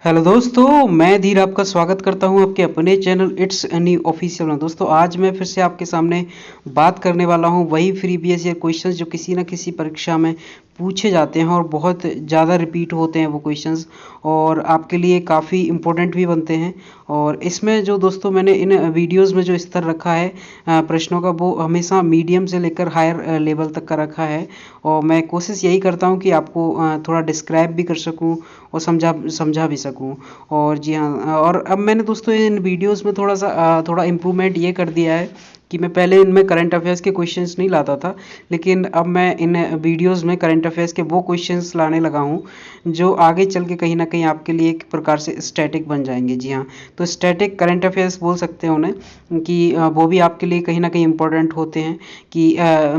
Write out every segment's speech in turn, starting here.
Hello दोस्तों, मैं धीर आपका स्वागत करता हूं आपके अपने चैनल इट्स एनी ऑफिशियल में। दोस्तों आज मैं फिर से आपके सामने बात करने वाला हूं वही प्रीवियस ईयर क्वेश्चंस जो किसी न किसी परीक्षा में पूछे जाते हैं और बहुत ज़्यादा रिपीट होते हैं वो क्वेश्चंस, और आपके लिए काफ़ी इम्पोर्टेंट भी बनते हैं। और इसमें जो दोस्तों मैंने इन वीडियोस में जो स्तर रखा है प्रश्नों का, वो हमेशा मीडियम से लेकर हायर लेवल तक का रखा है। और मैं कोशिश यही करता हूं कि आपको थोड़ा डिस्क्राइब भी कर सकूं और समझा समझा भी सकूं। और जी हाँ, और अब मैंने दोस्तों इन वीडियोस में थोड़ा इम्प्रूवमेंट ये कर दिया है कि मैं पहले इनमें करंट अफेयर्स के क्वेश्चंस नहीं लाता था, लेकिन अब मैं इन वीडियोस में करंट अफेयर्स के वो क्वेश्चंस लाने लगा हूँ जो आगे चल के कहीं ना कहीं आपके लिए एक प्रकार से स्टैटिक बन जाएंगे। जी हाँ, तो स्टैटिक करंट अफेयर्स बोल सकते हैं उन्हें कि वो भी आपके लिए कहीं ना कहीं इम्पोर्टेंट होते हैं कि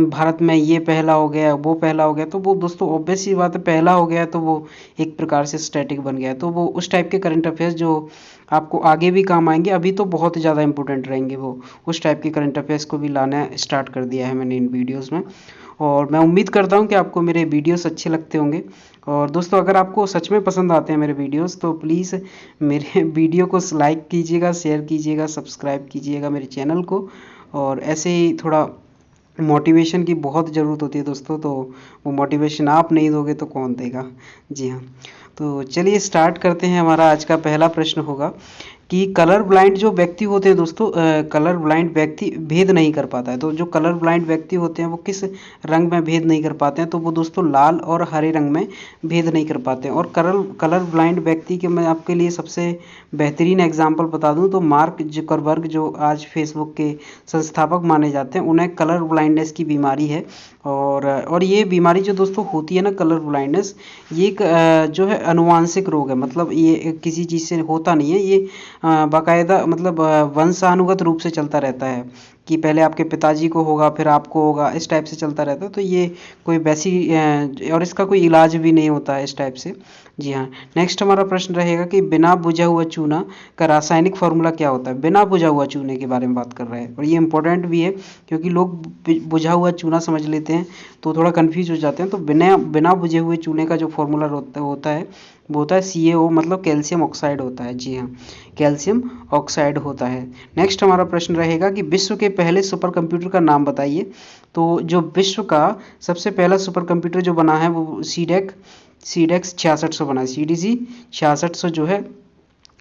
भारत में ये पहला हो गया, वो पहला हो गया, तो वो दोस्तों ऑब्वियस सी बात है, पहला हो गया तो वो एक प्रकार से स्टैटिक बन गया। तो वो उस टाइप के करंट अफेयर्स जो आपको आगे भी काम आएंगे, अभी तो बहुत ज़्यादा इंपॉर्टेंट रहेंगे, वो उस टाइप के करंट अफेयर्स को भी लाना स्टार्ट कर दिया है मैंने इन वीडियोस में। और मैं उम्मीद करता हूं कि आपको मेरे वीडियोस अच्छे लगते होंगे। और दोस्तों अगर आपको सच में पसंद आते हैं मेरे वीडियोस तो प्लीज़ मेरे वीडियो को लाइक कीजिएगा, शेयर कीजिएगा, सब्सक्राइब कीजिएगा मेरे चैनल को। और ऐसे ही थोड़ा मोटिवेशन की बहुत ज़रूरत होती है दोस्तों, तो वो मोटिवेशन आप नहीं दोगे तो कौन देगा। जी हाँ, तो चलिए स्टार्ट करते हैं। हमारा आज का पहला प्रश्न होगा कि कलर ब्लाइंड जो व्यक्ति होते हैं दोस्तों, कलर ब्लाइंड व्यक्ति भेद नहीं कर पाता है। तो जो कलर ब्लाइंड व्यक्ति होते हैं वो किस रंग में भेद नहीं कर पाते हैं? तो वो दोस्तों लाल और हरे रंग में भेद नहीं कर पाते हैं। और कलर कलर ब्लाइंड व्यक्ति के मैं आपके लिए सबसे बेहतरीन एग्जाम्पल बता दूं तो मार्क जुकरबर्ग, जो आज फेसबुक के संस्थापक माने जाते हैं, उन्हें कलर ब्लाइंडनेस की बीमारी है। और ये बीमारी जो दोस्तों होती है ना, कलर ब्लाइंडनेस, ये एक जो है अनुवांशिक रोग है। मतलब ये किसी चीज़ से होता नहीं है, ये बाकायदा मतलब वंशानुगत रूप से चलता रहता है कि पहले आपके पिताजी को होगा फिर आपको होगा, इस टाइप से चलता रहता है। तो ये कोई वैसी और इसका कोई इलाज भी नहीं होता है इस टाइप से। जी हाँ, नेक्स्ट हमारा प्रश्न रहेगा कि बिना बुझा हुआ चूना का रासायनिक फार्मूला क्या होता है? बिना बुझा हुआ चूने के बारे में बात कर रहे हैं, और ये इंपॉर्टेंट भी है क्योंकि लोग बुझा हुआ चूना समझ लेते हैं तो थोड़ा कंफ्यूज हो जाते हैं। तो बिना बिना बुझे हुए चूने का जो फार्मूला होता है वो होता है CaO, मतलब कैल्शियम ऑक्साइड होता है। जी हाँ, कैल्शियम ऑक्साइड होता है। नेक्स्ट हमारा प्रश्न रहेगा कि विश्व के पहले सुपर कंप्यूटर का नाम बताइए। तो जो विश्व का सबसे पहला सुपर कंप्यूटर जो बना है वो सीडेक्स 6600 बना है। CDC 6600 जो है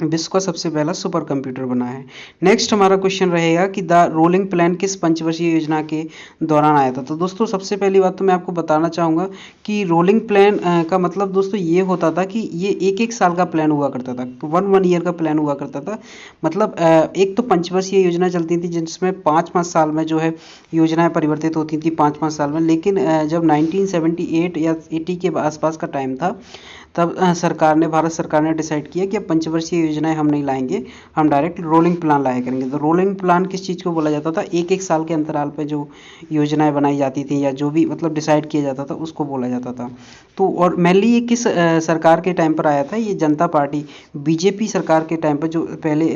विश्व का सबसे पहला सुपर कंप्यूटर बना है। नेक्स्ट हमारा क्वेश्चन रहेगा कि द रोलिंग प्लान किस पंचवर्षीय योजना के दौरान आया था? तो दोस्तों सबसे पहली बात तो मैं आपको बताना चाहूँगा कि रोलिंग प्लान का मतलब दोस्तों ये होता था कि ये एक एक साल का प्लान हुआ करता था, वन ईयर का प्लान हुआ करता था। मतलब एक तो पंचवर्षीय योजना चलती थी जिसमें 5-5 साल में जो है योजनाएं परिवर्तित होती थी 5-5 साल में। लेकिन जब 1978 या 80 के आसपास का टाइम था, तब भारत सरकार ने डिसाइड किया कि अब पंचवर्षीय योजनाएं हम नहीं लाएंगे, हम डायरेक्ट रोलिंग प्लान लाया करेंगे। तो रोलिंग प्लान किस चीज़ को बोला जाता था? एक एक साल के अंतराल पे जो योजनाएं बनाई जाती थी या जो भी मतलब डिसाइड किया जाता था उसको बोला जाता था। तो और मेनली ये किस सरकार के टाइम पर आया था? ये जनता पार्टी बीजेपी सरकार के टाइम पर, जो पहले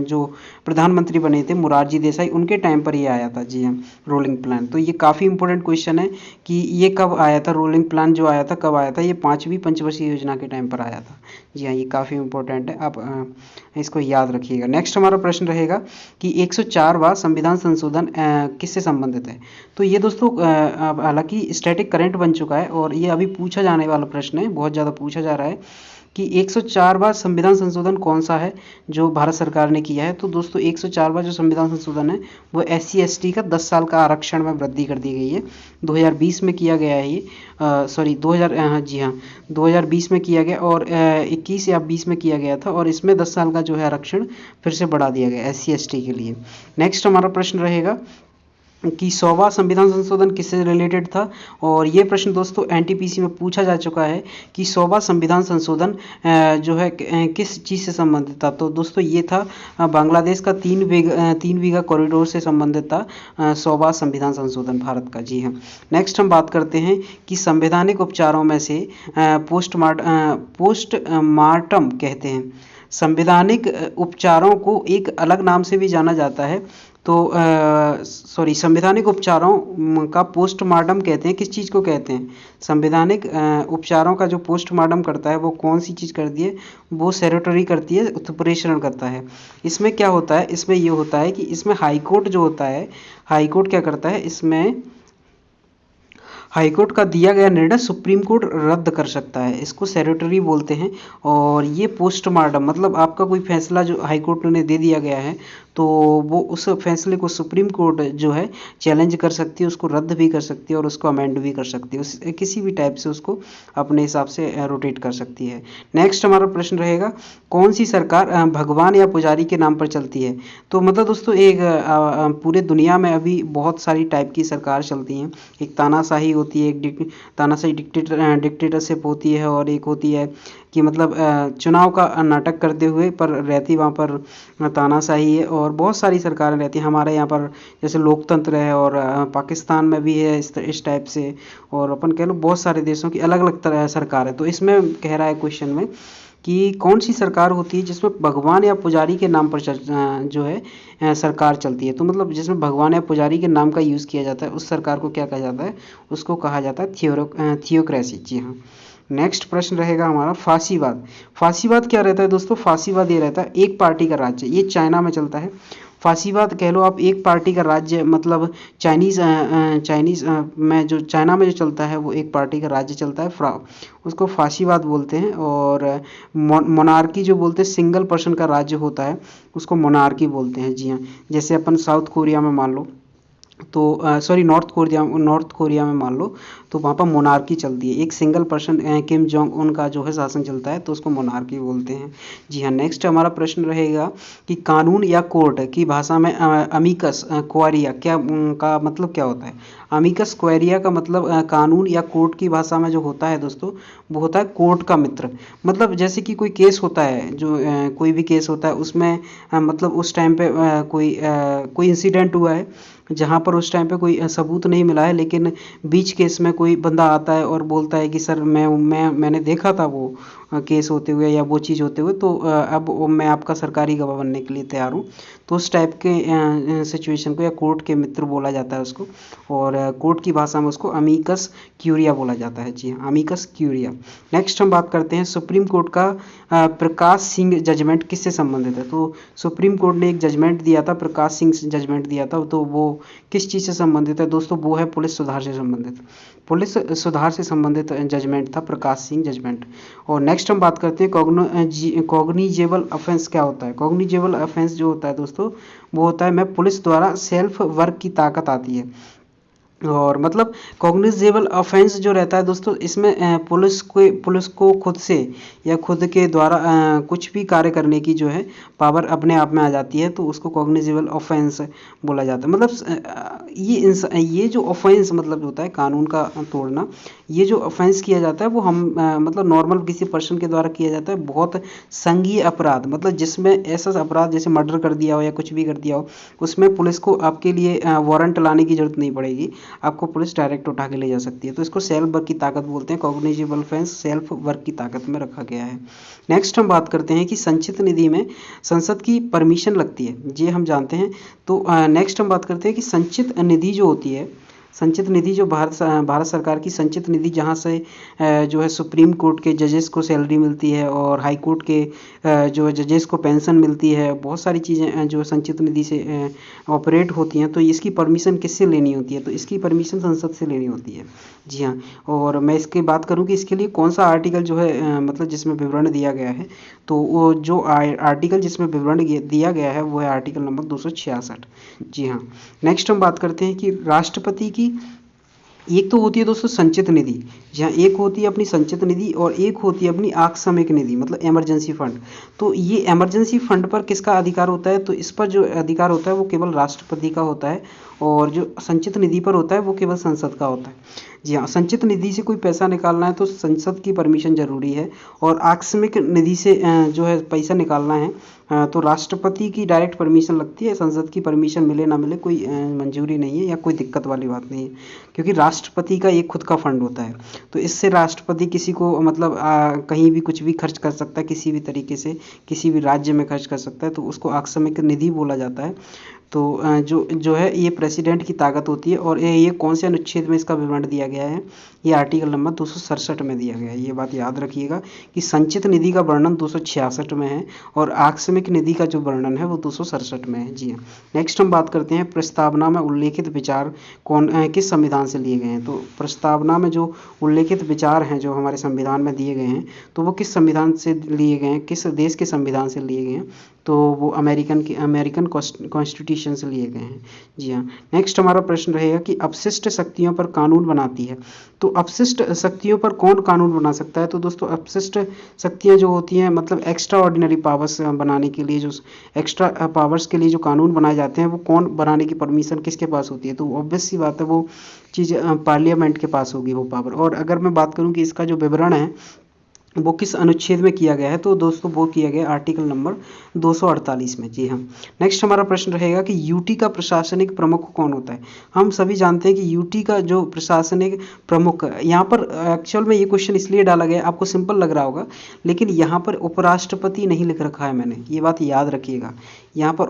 जो प्रधानमंत्री बने थे मोरारजी देसाई, उनके टाइम पर ये आया था। जी हाँ, रोलिंग प्लान। तो ये काफ़ी इंपॉर्टेंट क्वेश्चन है कि ये कब आया था, रोलिंग प्लान जो आया था कब आया था? ये 5वीं पंचवर्षीय योजना के टाइम पर आया था। जी हाँ, ये काफ़ी इंपॉर्टेंट है, आप इसको याद रखिएगा। नेक्स्ट हमारा प्रश्न रहेगा कि 104वां संविधान संशोधन किससे संबंधित है? तो ये दोस्तों हालांकि स्टैटिक करंट बन चुका है और ये अभी पूछा जाने वाला प्रश्न है, बहुत ज़्यादा पूछा जा रहा है कि 104वां संविधान संशोधन कौन सा है जो भारत सरकार ने किया है? तो दोस्तों 104वां जो संविधान संशोधन है वो SC/ST का 10 साल का आरक्षण में वृद्धि कर दी गई है। 2020 में किया गया है ये, सॉरी 2000, हाँ जी हाँ, 2020 में किया गया और 21 या 20 में किया गया था, और इसमें 10 साल का जो है आरक्षण फिर से बढ़ा दिया गया SC/ST के लिए। नेक्स्ट हमारा प्रश्न रहेगा कि 100वां संविधान संशोधन किससे रिलेटेड था? और ये प्रश्न दोस्तों NTPC में पूछा जा चुका है कि 100वां संविधान संशोधन जो है किस चीज़ से संबंधित था? तो दोस्तों ये था बांग्लादेश का 3 बीघा कॉरिडोर से संबंधित था 100वां संविधान संशोधन भारत का। जी हाँ, नेक्स्ट हम बात करते हैं कि संवैधानिक उपचारों में से पोस्टमार्टम कहते हैं। संवैधानिक उपचारों को एक अलग नाम से भी जाना जाता है, तो सॉरी, संवैधानिक उपचारों का पोस्टमार्टम कहते हैं, किस चीज़ को कहते हैं? संवैधानिक उपचारों का जो पोस्टमार्टम करता है वो कौन सी चीज़ करती है? वो सेरोटरी करती है, उत्प्रेषण करता है। इसमें क्या होता है? इसमें ये होता है कि इसमें हाई कोर्ट जो होता है, हाई कोर्ट क्या करता है इसमें? हाईकोर्ट का दिया गया निर्णय सुप्रीम कोर्ट रद्द कर सकता है, इसको सेरोटरी बोलते हैं। और ये पोस्टमार्टम मतलब आपका कोई फैसला जो हाईकोर्ट ने दे दिया गया है, तो वो उस फैसले को सुप्रीम कोर्ट जो है चैलेंज कर सकती है, उसको रद्द भी कर सकती है और उसको अमेंड भी कर सकती है, उस किसी भी टाइप से उसको अपने हिसाब से रोटेट कर सकती है। नेक्स्ट हमारा प्रश्न रहेगा, कौन सी सरकार भगवान या पुजारी के नाम पर चलती है? तो मतलब दोस्तों एक पूरे दुनिया में अभी बहुत सारी टाइप की सरकार चलती हैं। एक तानाशाही होती है, एक तानाशाही डिक्टेटरशिप होती है, और एक होती है कि मतलब चुनाव का नाटक करते हुए पर रहती वहाँ पर तानाशाही है। और बहुत सारी सरकारें रहती हैं हमारे यहाँ पर, जैसे लोकतंत्र है, और पाकिस्तान में भी है इस टाइप से, और अपन कह लो बहुत सारे देशों की अलग अलग तरह सरकार है। तो इसमें कह रहा है क्वेश्चन में कि कौन सी सरकार होती है जिसमें भगवान या पुजारी के नाम पर जो है सरकार चलती है? तो मतलब जिसमें भगवान या पुजारी के नाम का यूज़ किया जाता है उस सरकार को क्या कहा जाता है? उसको कहा जाता है थियोक्रेसी। जी हाँ। नेक्स्ट प्रश्न रहेगा हमारा फांसीवाद। फांसीवाद क्या रहता है दोस्तों? फांसीवाद ये रहता है एक पार्टी का राज्य, ये चाइना में चलता है। फांसीवाद कह लो आप, एक पार्टी का राज्य मतलब चाइनीज़ में जो चाइना में जो चलता है वो एक पार्टी का राज्य चलता है, उसको फांसीवाद बोलते हैं। और मोनार्की जो बोलते हैं, सिंगल पर्सन का राज्य होता है, उसको मोनार्की बोलते हैं। जी हाँ। जैसे अपन साउथ कोरिया में मान लो, तो सॉरी नॉर्थ कोरिया में मान लो, तो वहाँ पर मोनार्की चलती है, एक single person Kim Jong Un का जो है शासन चलता है, तो उसको मोनार्की बोलते हैं। जी हाँ। नेक्स्ट हमारा प्रश्न रहेगा कि कानून या कोर्ट की भाषा में अमिकस क्वेरिया का मतलब क्या होता है? अमिकस क्वेरिया का मतलब कानून या कोर्ट की भाषा में जो होता है दोस्तों, वो होता है कोर्ट का मित्र। मतलब जैसे कि कोई केस होता है, जो कोई भी केस होता है उसमें मतलब उस टाइम पे कोई इंसिडेंट हुआ है जहाँ पर उस टाइम पे कोई सबूत नहीं मिला है, लेकिन बीच केस में कोई बंदा आता है और बोलता है कि सर मैंने देखा था वो केस होते हुए या वो चीज़ होते हुए, तो अब मैं आपका सरकारी गवाह बनने के लिए तैयार हूँ। तो उस टाइप के सिचुएशन को या कोर्ट के मित्र बोला जाता है उसको, और कोर्ट की भाषा में उसको अमिकस क्यूरिया बोला जाता है। जी हाँ, अमिकस क्यूरिया। नेक्स्ट हम बात करते हैं सुप्रीम कोर्ट का प्रकाश सिंह जजमेंट किससे संबंधित है? तो सुप्रीम कोर्ट ने एक जजमेंट दिया था, प्रकाश सिंह जजमेंट दिया था, तो वो किस चीज़ से संबंधित है दोस्तों? वो है पुलिस सुधार से संबंधित, पुलिस सुधार से संबंधित जजमेंट था प्रकाश सिंह जजमेंट। और नेक्स्ट हम बात करते हैं कॉग्निजेबल ऑफेंस क्या होता है? कॉग्निजेबल ऑफेंस जो होता है दोस्तों, वो होता है मैं पुलिस द्वारा सेल्फ वर्क की ताकत आती है। और मतलब कॉग्निजेबल ऑफेंस जो रहता है दोस्तों, इसमें पुलिस को खुद से या खुद के द्वारा कुछ भी कार्य करने की जो है पावर अपने आप में आ जाती है, तो उसको कॉग्निजेबल ऑफेंस बोला जाता है। मतलब ये जो ऑफेंस मतलब होता है कानून का तोड़ना, ये जो ऑफेंस किया जाता है वो हम मतलब नॉर्मल किसी पर्सन के द्वारा किया जाता है, बहुत संघीय अपराध, मतलब जिसमें ऐसा अपराध जैसे मर्डर कर दिया हो या कुछ भी कर दिया हो, उसमें पुलिस को आपके लिए वारंट लाने की जरूरत नहीं पड़ेगी, आपको पुलिस डायरेक्ट उठा के ले जा सकती है। तो इसको सेल्फ वर्क की ताकत बोलते हैं, कॉग्निजेबल ऑफेंस सेल्फ वर्क की ताकत में रखा गया है। नेक्स्ट हम बात करते हैं कि संचित निधि में संसद की परमिशन लगती है, ये हम जानते हैं। तो नेक्स्ट हम बात करते हैं कि संचित निधि जो होती है, संचित निधि जो भारत सरकार की संचित निधि, जहाँ से जो है सुप्रीम कोर्ट के जजेस को सैलरी मिलती है, और हाई कोर्ट के जो जजेस को पेंशन मिलती है, बहुत सारी चीज़ें जो संचित निधि से ऑपरेट होती हैं। तो इसकी परमिशन किससे लेनी होती है? तो इसकी परमिशन संसद से लेनी होती है। जी हाँ। और मैं इसकी बात करूँ कि इसके लिए कौन सा आर्टिकल जो है मतलब जिसमें विवरण दिया गया है, तो वो जो आर्टिकल जिसमें विवरण दिया गया है वो है आर्टिकल नंबर 266। जी हाँ। नेक्स्ट हम बात करते हैं कि राष्ट्रपति की एक तो होती है दोस्तों संचित निधि, जहाँ एक होती है अपनी संचित निधि और एक होती है अपनी आकस्मिक निधि मतलब इमरजेंसी फंड। तो ये इमरजेंसी फंड पर किसका अधिकार होता है? तो इस पर जो अधिकार होता है वो केवल राष्ट्रपति का होता है, और जो संचित निधि पर होता है वो केवल संसद का होता है। जी हाँ। संचित निधि से कोई पैसा निकालना है तो संसद की परमिशन जरूरी है, और आकस्मिक निधि से जो है पैसा निकालना है तो राष्ट्रपति की डायरेक्ट परमिशन लगती है, संसद की परमिशन मिले ना मिले कोई मंजूरी नहीं है या कोई दिक्कत वाली बात नहीं है, क्योंकि राष्ट्रपति का एक खुद का फंड होता है। तो इससे राष्ट्रपति किसी को मतलब कहीं भी कुछ भी खर्च कर सकता है, किसी भी तरीके से किसी भी राज्य में खर्च कर सकता है, तो उसको आकस्मिक निधि बोला जाता है। तो जो जो है ये प्रेसिडेंट की ताकत होती है। और ये कौन से अनुच्छेद में इसका विवरण दिया गया है, ये आर्टिकल नंबर 267 में दिया गया है। ये बात याद रखिएगा कि संचित निधि का वर्णन 266 में है और आकस्मिक निधि का जो वर्णन है वो 267 में है। जी हाँ। नेक्स्ट हम बात करते हैं प्रस्तावना में उल्लेखित विचार किस संविधान से लिए गए हैं। तो प्रस्तावना में जो उल्लेखित विचार हैं जो हमारे संविधान में दिए गए हैं तो वो किस संविधान से लिए गए हैं, किस देश के संविधान से लिए गए हैं, तो वो अमेरिकन कॉन्स्टिट्यूशन से लिए गए हैं। जी हाँ। नेक्स्ट हमारा प्रश्न रहेगा कि अपशिष्ट शक्तियों पर कानून बनाती है। तो अपशिष्ट शक्तियों पर कौन कानून बना सकता है। तो दोस्तों अपशिष्ट शक्तियाँ जो होती हैं मतलब एक्स्ट्रा ऑर्डिनरी पावर्स बनाने के लिए, जो एक्स्ट्रा पावर्स के लिए जो कानून बनाए जाते हैं वो कौन बनाने की परमिशन किसके पास होती है। तो ऑब्वियस सी बात है वो चीज़ पार्लियामेंट के पास होगी वो पावर। और अगर मैं बात करूँ कि इसका जो विवरण है वो किस अनुच्छेद में किया गया है, तो दोस्तों वो किया गया आर्टिकल नंबर 248 में। जी हाँ। नेक्स्ट हमारा प्रश्न रहेगा कि यूटी का प्रशासनिक प्रमुख कौन होता है। हम सभी जानते हैं कि यूटी का जो प्रशासनिक प्रमुख, यहाँ पर एक्चुअल में ये क्वेश्चन इसलिए डाला गया, आपको सिंपल लग रहा होगा लेकिन यहाँ पर उपराष्ट्रपति नहीं लिख रखा है मैंने, ये बात याद रखिएगा। यहाँ पर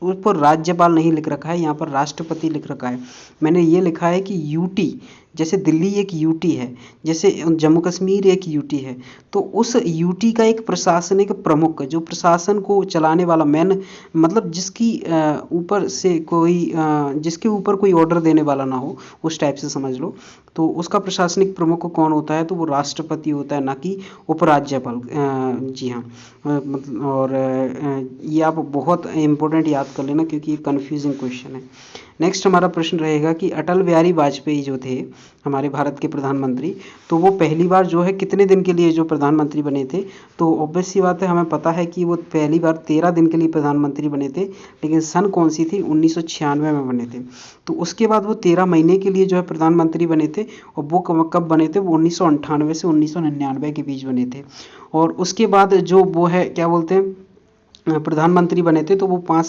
उपराज्यपाल नहीं लिख रखा है, यहाँ पर राष्ट्रपति लिख रखा है। मैंने ये लिखा है कि यूटी, जैसे दिल्ली एक यूटी है, जैसे जम्मू कश्मीर एक यूटी है, तो उस यूटी का एक प्रशासनिक प्रमुख जो प्रशासन को चलाने वाला मैन, मतलब जिसकी ऊपर से कोई जिसके ऊपर कोई ऑर्डर देने वाला ना हो, उस टाइप से समझ लो। तो उसका प्रशासनिक प्रमुख कौन होता है, तो वो राष्ट्रपति होता है, ना कि उपराज्यपाल। जी हाँ। मतलब और ये आप बहुत इम्पोर्टेंट याद कर लेना क्योंकि ये कन्फ्यूजिंग क्वेश्चन है। नेक्स्ट हमारा प्रश्न रहेगा कि अटल बिहारी वाजपेयी जो थे हमारे भारत के प्रधानमंत्री, तो वो पहली बार जो है कितने दिन के लिए जो प्रधानमंत्री बने थे। तो ऑब्वियस सी बात है, हमें पता है कि वो पहली बार 13 दिन के लिए प्रधानमंत्री बने थे, लेकिन सन कौन सी थी, 1996 में बने थे। तो उसके बाद वो 13 महीने के लिए जो है प्रधानमंत्री बने थे, और वो कब बने थे, वो 1998 से 1999 के बीच बने थे। और उसके बाद जो वो है क्या बोलते हैं प्रधानमंत्री बने थे, तो वो 5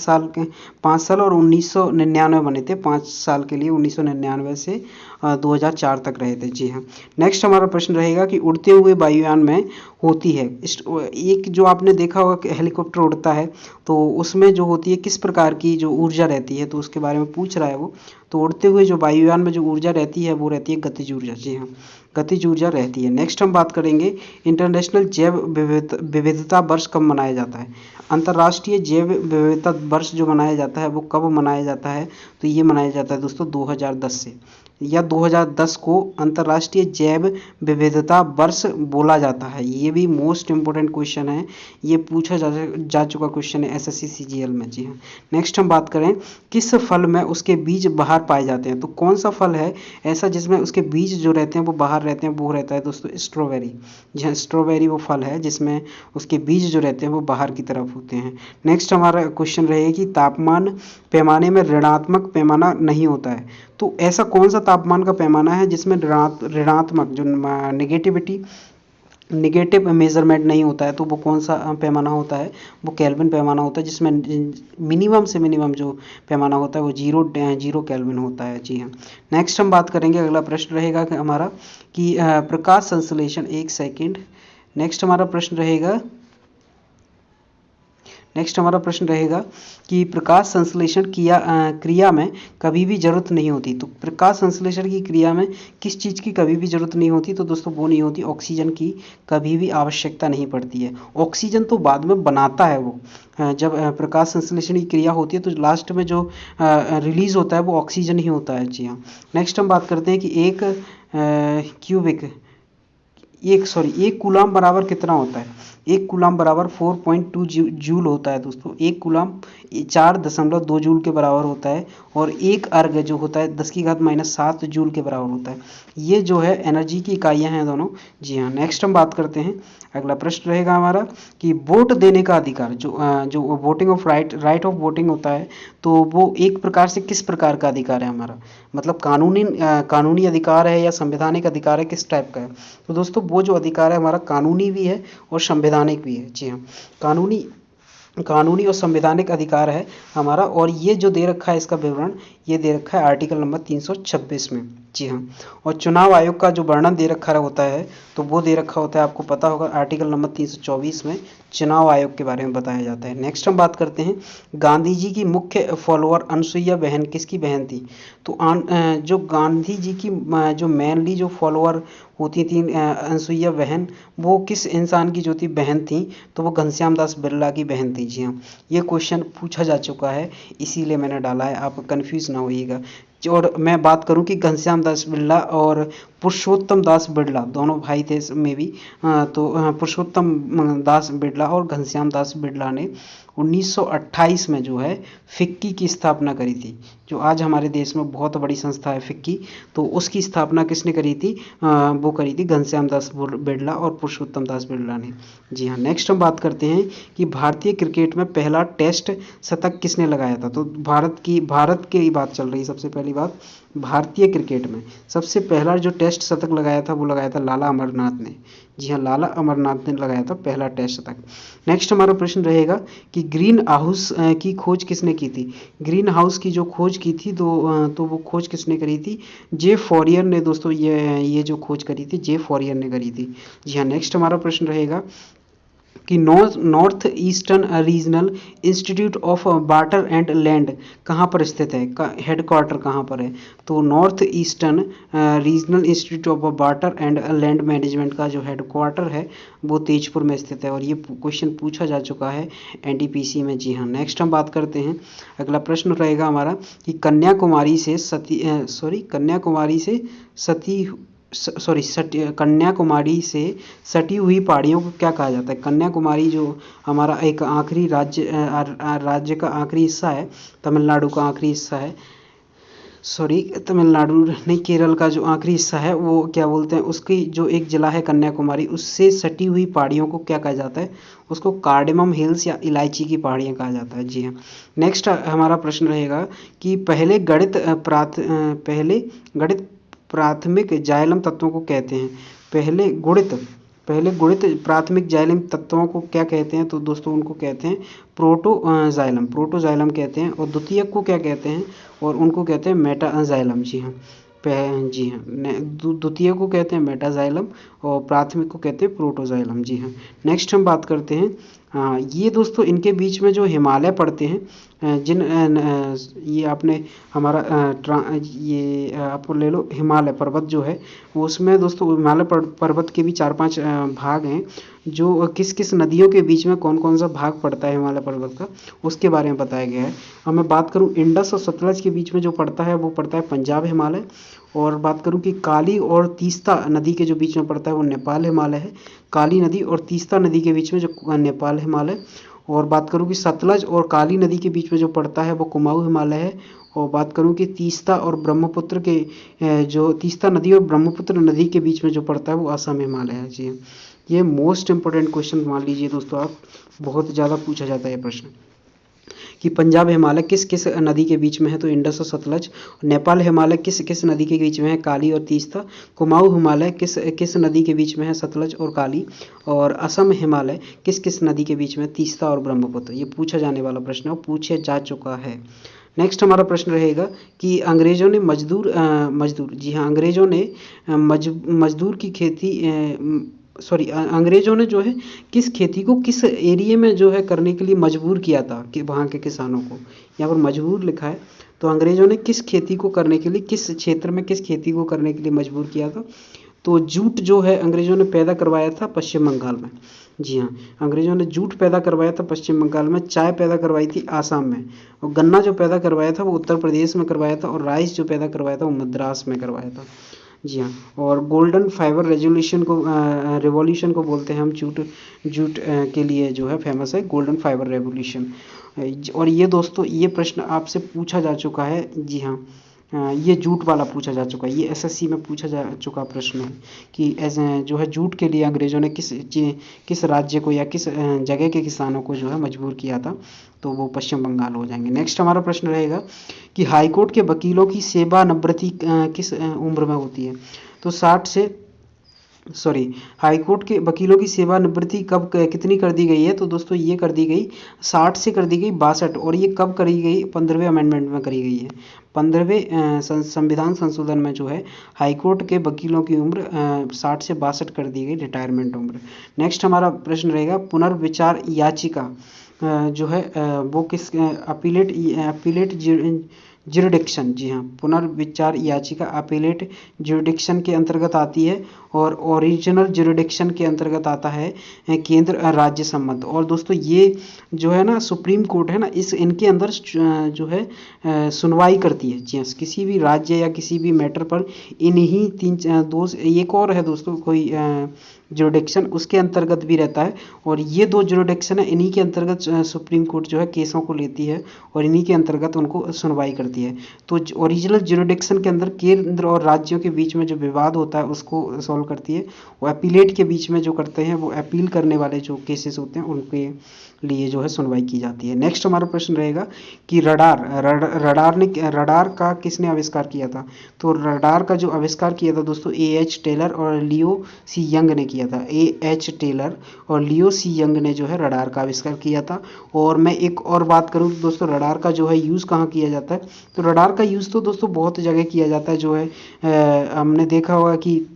साल और 1999 बने थे, 5 साल के लिए 1999 से 2004 तक रहे थे। जी हाँ। नेक्स्ट हमारा प्रश्न रहेगा कि उड़ते हुए वायुयान में होती है एक, जो आपने देखा होगा कि हेलीकॉप्टर उड़ता है तो उसमें जो होती है किस प्रकार की जो ऊर्जा रहती है, तो उसके बारे में पूछ रहा है वो। तो उड़ते हुए जो वायुयान में जो ऊर्जा रहती है वो रहती है गतिज ऊर्जा। जी हाँ, गतिज ऊर्जा रहती है। नेक्स्ट हम बात करेंगे इंटरनेशनल जैव विविधता वर्ष कब मनाया जाता है। अंतर्राष्ट्रीय जैव विविधता वर्ष जो मनाया जाता है वो कब मनाया जाता है, तो ये मनाया जाता है दोस्तों 2010 से, या 2010 को अंतर्राष्ट्रीय जैव विविधता वर्ष बोला जाता है। ये भी मोस्ट इम्पोर्टेंट क्वेश्चन है, ये पूछा जा चुका क्वेश्चन है एसएससी सीजीएल में। जी हाँ। नेक्स्ट हम बात करें किस फल में उसके बीज बाहर पाए जाते हैं, तो कौन सा फल है ऐसा जिसमें उसके बीज जो रहते हैं वो बाहर रहते हैं, वो रहता है दोस्तों स्ट्रॉबेरी। जी हाँ, स्ट्रॉबेरी वो फल है जिसमें उसके बीज जो रहते हैं वो बाहर की तरफ होते हैं। नेक्स्ट हमारा क्वेश्चन रहेगा कि तापमान पैमाने में ऋणात्मक पैमाना नहीं होता है, तो ऐसा कौन सा तापमान का पैमाना है जिसमें ऋणात्मक जो निगेटिव मेजरमेंट नहीं होता है, तो वो कौन सा पैमाना होता है, वो केल्विन पैमाना होता है, जिसमें मिनिमम से मिनिमम जो पैमाना होता है वो जीरो केल्विन होता है। जी हाँ। नेक्स्ट हम बात करेंगे, अगला प्रश्न रहेगा कि हमारा कि प्रकाश संश्लेषण, एक सेकेंड। नेक्स्ट हमारा प्रश्न रहेगा कि प्रकाश संश्लेषण क्रिया में कभी भी जरूरत नहीं होती, तो प्रकाश संश्लेषण की क्रिया में किस चीज़ की कभी भी जरूरत नहीं होती, तो दोस्तों वो नहीं होती, ऑक्सीजन की कभी भी आवश्यकता नहीं पड़ती है। ऑक्सीजन तो बाद में बनाता है वो, जब प्रकाश संश्लेषण की क्रिया होती है तो लास्ट में जो रिलीज होता है वो ऑक्सीजन ही होता है। जी हाँ। नेक्स्ट हम बात करते हैं कि एक कूलाम बराबर कितना होता है। एक कूलाम बराबर 4.2 जूल होता है दोस्तों। एक कूलाम 4.2 जूल के बराबर होता है, और एक अर्ग जो होता है 10⁻⁷ जूल के बराबर होता है। ये जो है एनर्जी की इकाइयां हैं दोनों। जी हाँ। नेक्स्ट हम बात करते हैं, अगला प्रश्न रहेगा हमारा कि वोट देने का अधिकार, जो voting of right of voting होता है, तो वो एक प्रकार से किस प्रकार का अधिकार है हमारा, मतलब कानूनी अधिकार है या संवैधानिक अधिकार है, किस टाइप का है। तो दोस्तों वो जो अधिकार है हमारा कानूनी भी है और संवैधानिक भी है। जी हाँ, कानूनी और संवैधानिक अधिकार है हमारा, और ये जो दे रखा है इसका विवरण, ये दे रखा है आर्टिकल नंबर 326 में। जी हाँ। और चुनाव आयोग का जो वर्णन दे रखा होता है तो वो दे रखा होता है, आपको पता होगा, आर्टिकल नंबर 324 में चुनाव आयोग के बारे में बताया जाता है। नेक्स्ट हम बात करते हैं, गांधी जी की मुख्य फॉलोअर अनसुईया बहन किसकी बहन थी? तो जो गांधी जी की जो मेनली जो फॉलोअर होती थी अनसुईया बहन, वो किस इंसान की जो थी बहन थी? तो वो घनश्याम दास बिरला की बहन थी। जी हाँ, ये क्वेश्चन पूछा जा चुका है, इसीलिए मैंने डाला है, आप कंफ्यूज ना होइएगा। और मैं बात करूं कि घनश्याम दास बिरला और पुरुषोत्तम दास बिरला दोनों भाई थे इसमें भी। तो पुरुषोत्तम दास बिरला और घनश्याम दास बिरला ने 1928 में जो है फिक्की की स्थापना करी थी। जो आज हमारे देश में बहुत बड़ी संस्था है फिक्की, तो उसकी स्थापना किसने करी थी? वो करी थी घनश्याम दास बिरला और पुरुषोत्तम दास बिरला ने। जी हाँ। नेक्स्ट हम बात करते हैं कि भारतीय क्रिकेट में पहला टेस्ट शतक किसने लगाया था? तो भारत की बात चल रही है। सबसे पहली बात, भारतीय क्रिकेट में सबसे पहला जो टेस्ट शतक लगाया था वो लगाया था लाला अमरनाथ ने। जी हाँ, लाला अमरनाथ ने लगाया था पहला टेस्ट शतक। नेक्स्ट हमारा प्रश्न रहेगा कि ग्रीन हाउस की खोज किसने की थी? ग्रीन हाउस की जो खोज की थी तो वो खोज किसने करी थी? जे फॉरियर ने दोस्तों ये जो खोज करी थी जे फॉरियर ने करी थी। जी हाँ। नेक्स्ट हमारा प्रश्न रहेगा कि north eastern regional institute of water and land कहाँ पर स्थित है? हेडक्वार्टर कहाँ पर है? तो north eastern regional institute of water and land management का जो हेडक्वार्टर है वो तेजपुर में स्थित है, और ये क्वेश्चन पूछा जा चुका है एनटीपीसी में। जी हाँ। नेक्स्ट हम बात करते हैं, अगला प्रश्न रहेगा हमारा कि कन्याकुमारी से कन्याकुमारी से सटी हुई पहाड़ियों को क्या कहा जाता है? कन्याकुमारी जो हमारा एक आखिरी राज्य का आखिरी हिस्सा है, तमिलनाडु का आखिरी हिस्सा है, तमिलनाडु नहीं, केरल का जो आखिरी हिस्सा है वो क्या बोलते हैं, उसकी जो एक जिला है कन्याकुमारी, उससे सटी हुई पहाड़ियों को क्या कहा जाता है? उसको कार्डेमम हिल्स या इलायची की पहाड़ियाँ कहा जाता है। जी हाँ। नेक्स्ट हमारा प्रश्न रहेगा कि पहले गणित प्राथमिक जाइलम तत्वों को कहते हैं। पहले गुणित प्राथमिक जाइलम तत्वों को क्या कहते हैं? तो दोस्तों उनको कहते हैं प्रोटोजाइलम कहते हैं। और द्वितीयक को क्या कहते हैं? और उनको कहते हैं मेटाजाइलम। जी हाँ। जी हाँ, द्वितीय को कहते हैं मेटाजाइलम और प्राथमिक को कहते हैं प्रोटोजाइलम। जी हाँ। नेक्स्ट हम बात करते हैं, ये दोस्तों इनके बीच में जो हिमालय पड़ते हैं, ये आपने हमारा ये आप ले लो हिमालय पर्वत जो है वो, उसमें दोस्तों हिमालय पर्वत के भी 4-5 भाग हैं। जो किस किस नदियों के बीच में कौन कौन सा भाग पड़ता है हिमालय पर्वत का, उसके बारे में बताया गया है। अब मैं बात करूं इंडस और सतलज के बीच में जो पड़ता है वो पड़ता है पंजाब हिमालय। और बात करूं कि काली और तीस्ता नदी के जो बीच में पड़ता है वो नेपाल हिमालय है। काली नदी और तीस्ता नदी के बीच में जो नेपाल हिमालय। और बात करूं कि सतलज और काली नदी के बीच में जो पड़ता है वो कुमाऊं हिमालय है। और बात करूं कि तीस्ता और ब्रह्मपुत्र के जो तीस्ता नदी और ब्रह्मपुत्र नदी के बीच में जो पड़ता है वो असम हिमालय है। जी, ये मोस्ट इंपोर्टेंट क्वेश्चन मान लीजिए दोस्तों आप, बहुत ज़्यादा पूछा जाता है ये प्रश्न कि पंजाब हिमालय किस किस नदी के बीच में है? तो इंडस और सतलज। नेपाल हिमालय किस किस नदी के बीच में है? काली और तीस्ता। कुमाऊं हिमालय किस किस नदी के बीच में है? सतलज और काली। और असम हिमालय किस किस नदी के बीच में? तीस्ता और ब्रह्मपुत्र। ये पूछा जाने वाला प्रश्न है और पूछा जा चुका है। नेक्स्ट हमारा प्रश्न रहेगा कि अंग्रेजों ने मजदूर जी हाँ, अंग्रेजों ने मजदूर की खेती अंग्रेजों ने जो है किस खेती को किस एरिया में जो है करने के लिए मजबूर किया था कि वहाँ के किसानों को, यहाँ पर मजबूर लिखा है। तो अंग्रेजों ने किस खेती को करने के लिए, किस क्षेत्र में किस खेती को करने के लिए मजबूर किया था? तो जूट जो है अंग्रेजों ने पैदा करवाया था पश्चिम बंगाल में। जी हाँ, अंग्रेजों ने जूट पैदा करवाया था पश्चिम बंगाल में। चाय पैदा करवाई थी आसाम में। और गन्ना जो पैदा करवाया था वो उत्तर प्रदेश में करवाया था। और राइस जो पैदा करवाया था वो मद्रास में करवाया था। जी हाँ। और गोल्डन फाइबर रेवोल्यूशन को बोलते हैं हम, जूट के लिए जो है फेमस है गोल्डन फाइबर रेवोल्यूशन। और ये दोस्तों ये प्रश्न आपसे पूछा जा चुका है। जी हाँ, ये जूट वाला पूछा जा चुका है, ये एसएससी में पूछा जा चुका प्रश्न है कि जो है जूट के लिए अंग्रेजों ने किस राज्य को या किस जगह के किसानों को जो है मजबूर किया था? तो वो पश्चिम बंगाल हो जाएंगे। नेक्स्ट हमारा प्रश्न रहेगा कि हाईकोर्ट के वकीलों की सेवानिवृत्ति किस उम्र में होती है? तो 60 से सॉरी, हाईकोर्ट के वकीलों की सेवानिवृत्ति कब कितनी कर दी गई है? तो दोस्तों ये कर दी गई 60 से कर दी गई 62। और ये कब करी गई? 15वें अमेंडमेंट में करी गई है। 15वें संविधान संशोधन में जो है हाईकोर्ट के वकीलों की उम्र 60 से 62 कर दी गई, रिटायरमेंट उम्र। नेक्स्ट हमारा प्रश्न रहेगा पुनर्विचार याचिका जो है वो किस अपीलेट अपीलेट ज्यूरिडिक्शन, जी हाँ, पुनर्विचार याचिका अपीलेट ज्यूरिडिक्शन के अंतर्गत आती है और ओरिजिनल ज्यूरिडिक्शन के अंतर्गत आता है केंद्र राज्य संबंध। और दोस्तों ये जो है ना सुप्रीम कोर्ट है ना, इस इनके अंदर जो है सुनवाई करती है। जी हाँ, किसी भी राज्य या किसी भी मैटर पर इन्हीं दो एक और है दोस्तों कोई ज्यूरिडिक्शन उसके अंतर्गत भी रहता है। और ये दो ज्यूरिडिक्शन है, इन्हीं के अंतर्गत सुप्रीम कोर्ट जो है केसों को लेती है और इन्हीं के अंतर्गत उनको सुनवाई करती है। तो ओरिजिनल ज्यूरिडिक्शन के अंदर केंद्र और राज्यों के बीच में जो विवाद होता है उसको सॉल्व करती है। वो अपीलेट के बीच में जो करते हैं वो अपील करने वाले जो केसेस होते हैं उनके लिए जो है सुनवाई की जाती है। नेक्स्ट हमारा प्रश्न रहेगा कि रडार का किसने आविष्कार किया था? तो रडार का जो आविष्कार किया था दोस्तों एएच टेलर और लियो सी यंग ने किया था। एएच टेलर और लियो सी यंग ने जो है रडार का आविष्कार किया था। और मैं एक और बात करूं तो दोस्तों रडार का जो है यूज़ कहाँ किया जाता है? तो रडार का यूज़ तो दोस्तों बहुत जगह किया जाता है। जो है हमने देखा होगा कि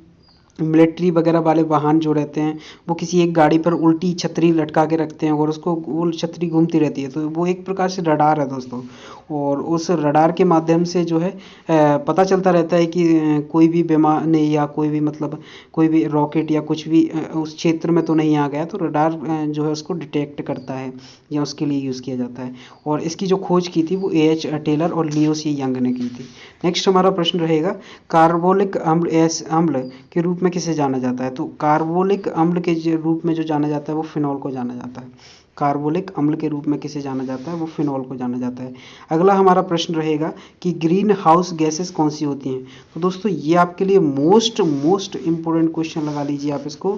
मिलिट्री वगैरह वाले वाहन जो रहते हैं वो किसी एक गाड़ी पर उल्टी छतरी लटका के रखते हैं और उसको गोल छतरी घूमती रहती है, तो वो एक प्रकार से रडार है दोस्तों। और उस रडार के माध्यम से जो है पता चलता रहता है कि कोई भी विमान या कोई भी मतलब कोई भी रॉकेट या कुछ भी उस क्षेत्र में तो नहीं आ गया, तो रडार जो है उसको डिटेक्ट करता है या उसके लिए यूज़ किया जाता है। और इसकी जो खोज की थी वो एएच टेलर और लियो सी यंग ने की थी। नेक्स्ट हमारा प्रश्न रहेगा कार्बोलिक अम्ल के रूप में किसे जाना जाता है? तो कार्बोलिक अम्ल के रूप में जो जाना जाता है वो फिनॉल को जाना जाता है। कार्बोलिक अम्ल के रूप में किसे जाना जाता है? वो फिनॉल को जाना जाता है। अगला हमारा प्रश्न रहेगा कि ग्रीन हाउस गैसेस कौन सी होती हैं? तो दोस्तों ये आपके लिए मोस्ट इम्पोर्टेंट क्वेश्चन लगा लीजिए आप इसको,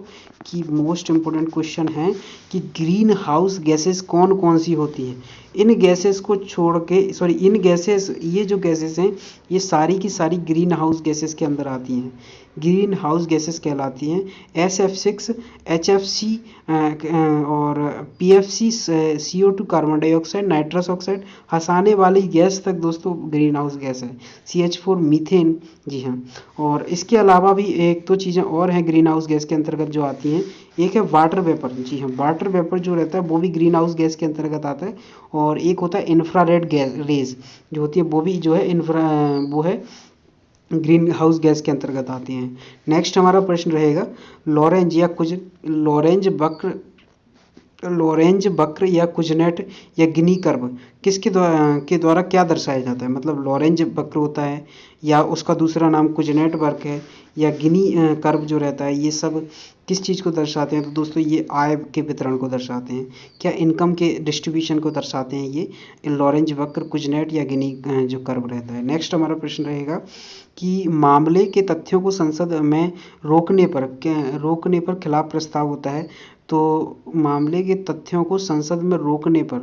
कि मोस्ट इम्पोर्टेंट क्वेश्चन है कि ग्रीन हाउस गैसेस कौन कौन सी होती हैं। इन गैसेस को छोड़ के इन गैसेस, ये जो गैसेस हैं ये सारी की सारी ग्रीन हाउस गैसेस के अंदर आती हैं, ग्रीन हाउस गैसेस कहलाती हैं। SF6, HFC और PFC, CO2 carbon dioxide, nitrous oxide, हंसाने वाली गैस तक दोस्तों ग्रीन हाउस गैस है। CH4 मीथेन, जी हाँ। और इसके अलावा भी एक दो चीज़ें और हैं ग्रीन हाउस गैस के अंतर्गत जो आती हैं। एक है वाटर वेपर, जी हाँ, वाटर वेपर जो रहता है वो भी ग्रीन हाउस गैस के अंतर्गत आता है। और एक होता है इंफ्रारेड रेज जो होती है, वो भी जो है वो है ग्रीन हाउस गैस के अंतर्गत आते हैं। नेक्स्ट हमारा प्रश्न रहेगा लॉरेंज या कुछ लॉरेंज वक्र या कुजनेट या गिनी कर्व किसके द्वारा क्या दर्शाया जाता है? मतलब लॉरेंज वक्र होता है या उसका दूसरा नाम कुजनेट वक्र है या गिनी कर्व जो रहता है, ये सब किस चीज़ को दर्शाते हैं? तो दोस्तों ये आय के वितरण को दर्शाते हैं, क्या इनकम के डिस्ट्रीब्यूशन को दर्शाते हैं ये लॉरेंज वक्र, कुजनेट या गिनी जो कर्व रहता है। नेक्स्ट हमारा प्रश्न रहेगा कि मामले के तथ्यों को संसद में रोकने पर खिलाफ प्रस्ताव होता है। तो मामले के तथ्यों को संसद में रोकने पर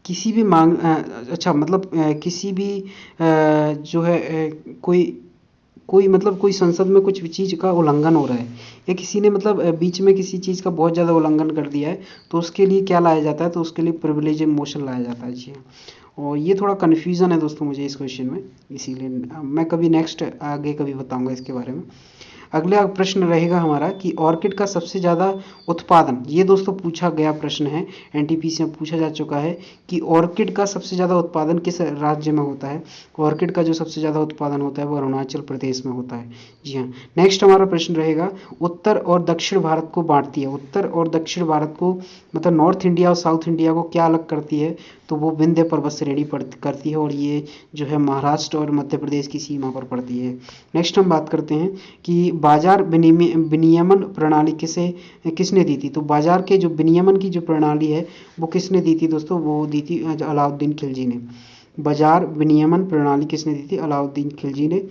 किसी भी अच्छा मतलब किसी भी जो है कोई मतलब कोई संसद में कुछ भी चीज़ का उल्लंघन हो रहा है या किसी ने मतलब बीच में किसी चीज़ का बहुत ज़्यादा उल्लंघन कर दिया है, तो उसके लिए क्या लाया जाता है? तो उसके लिए प्रिविलेज मोशन लाया जाता है, जी। और ये थोड़ा कन्फ्यूज़न है दोस्तों मुझे इस क्वेश्चन में, इसीलिए मैं कभी नेक्स्ट आगे कभी बताऊंगा इसके बारे में। अगला प्रश्न रहेगा हमारा कि ऑर्किड का सबसे ज़्यादा उत्पादन, ये दोस्तों पूछा गया प्रश्न है, NTPC में पूछा जा चुका है कि ऑर्किड का सबसे ज़्यादा उत्पादन किस राज्य में होता है? ऑर्किड का जो सबसे ज़्यादा उत्पादन होता है वो अरुणाचल प्रदेश में होता है, जी हाँ। नेक्स्ट हमारा प्रश्न रहेगा उत्तर और दक्षिण भारत को बांटती है, उत्तर और दक्षिण भारत को मतलब नॉर्थ इंडिया और साउथ इंडिया को क्या अलग करती है? तो वो विंध्य पर्वत श्रेणी करती है और ये जो है महाराष्ट्र और मध्य प्रदेश की सीमा पर पड़ती है। नेक्स्ट हम बात करते हैं कि बाजार विनियमन प्रणाली किसने दी थी? तो बाजार के जो विनियमन की जो प्रणाली है वो किसने दी थी दोस्तों? वो दी थी अलाउद्दीन खिलजी ने। बाजार विनियमन प्रणाली किसने दी थी? अलाउद्दीन खिलजी ने।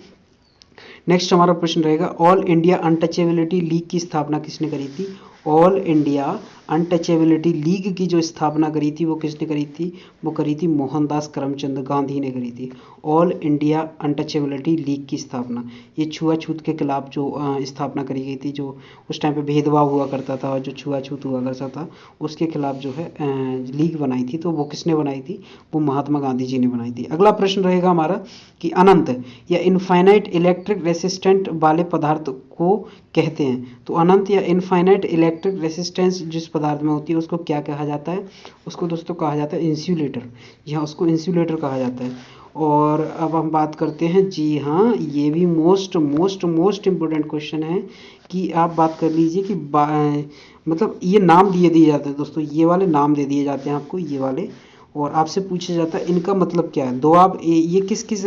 नेक्स्ट हमारा प्रश्न रहेगा ऑल इंडिया अनटचेबिलिटी लीग की स्थापना किसने करी थी? ऑल इंडिया अनटचेबिलिटी लीग की जो स्थापना करी थी वो किसने करी थी? वो करी थी मोहनदास करमचंद गांधी ने करी थी। ऑल इंडिया अनटचेबिलिटी लीग की स्थापना, ये छुआछूत के खिलाफ जो स्थापना करी गई थी, जो उस टाइम पे भेदभाव हुआ करता था और जो छुआछूत हुआ करता था उसके खिलाफ जो है लीग बनाई थी, तो वो किसने बनाई थी? वो महात्मा गांधी जी ने बनाई थी। अगला प्रश्न रहेगा हमारा कि अनंत या इनफाइनाइट इलेक्ट्रिक रेसिस्टेंट वाले पदार्थ को कहते हैं। तो अनंत या इनफाइनाइट इलेक्ट्रिक रेसिस्टेंस जिस पदार्थ में होती है उसको क्या कहा जाता है? उसको दोस्तों कहा जाता है इंसुलेटर। यहाँ उसको इंसुलेटर कहा जाता है। और अब हम बात करते हैं, जी हाँ, ये भी most most most important question है कि आप बात कर लीजिए कि मतलब ये नाम दिए जाते हैं दोस्तों, ये वाले नाम दे दिए जाते हैं आपको, ये वाले, और आपसे पूछा जाता है इनका मतलब क्या है। दोआब, ये किस किस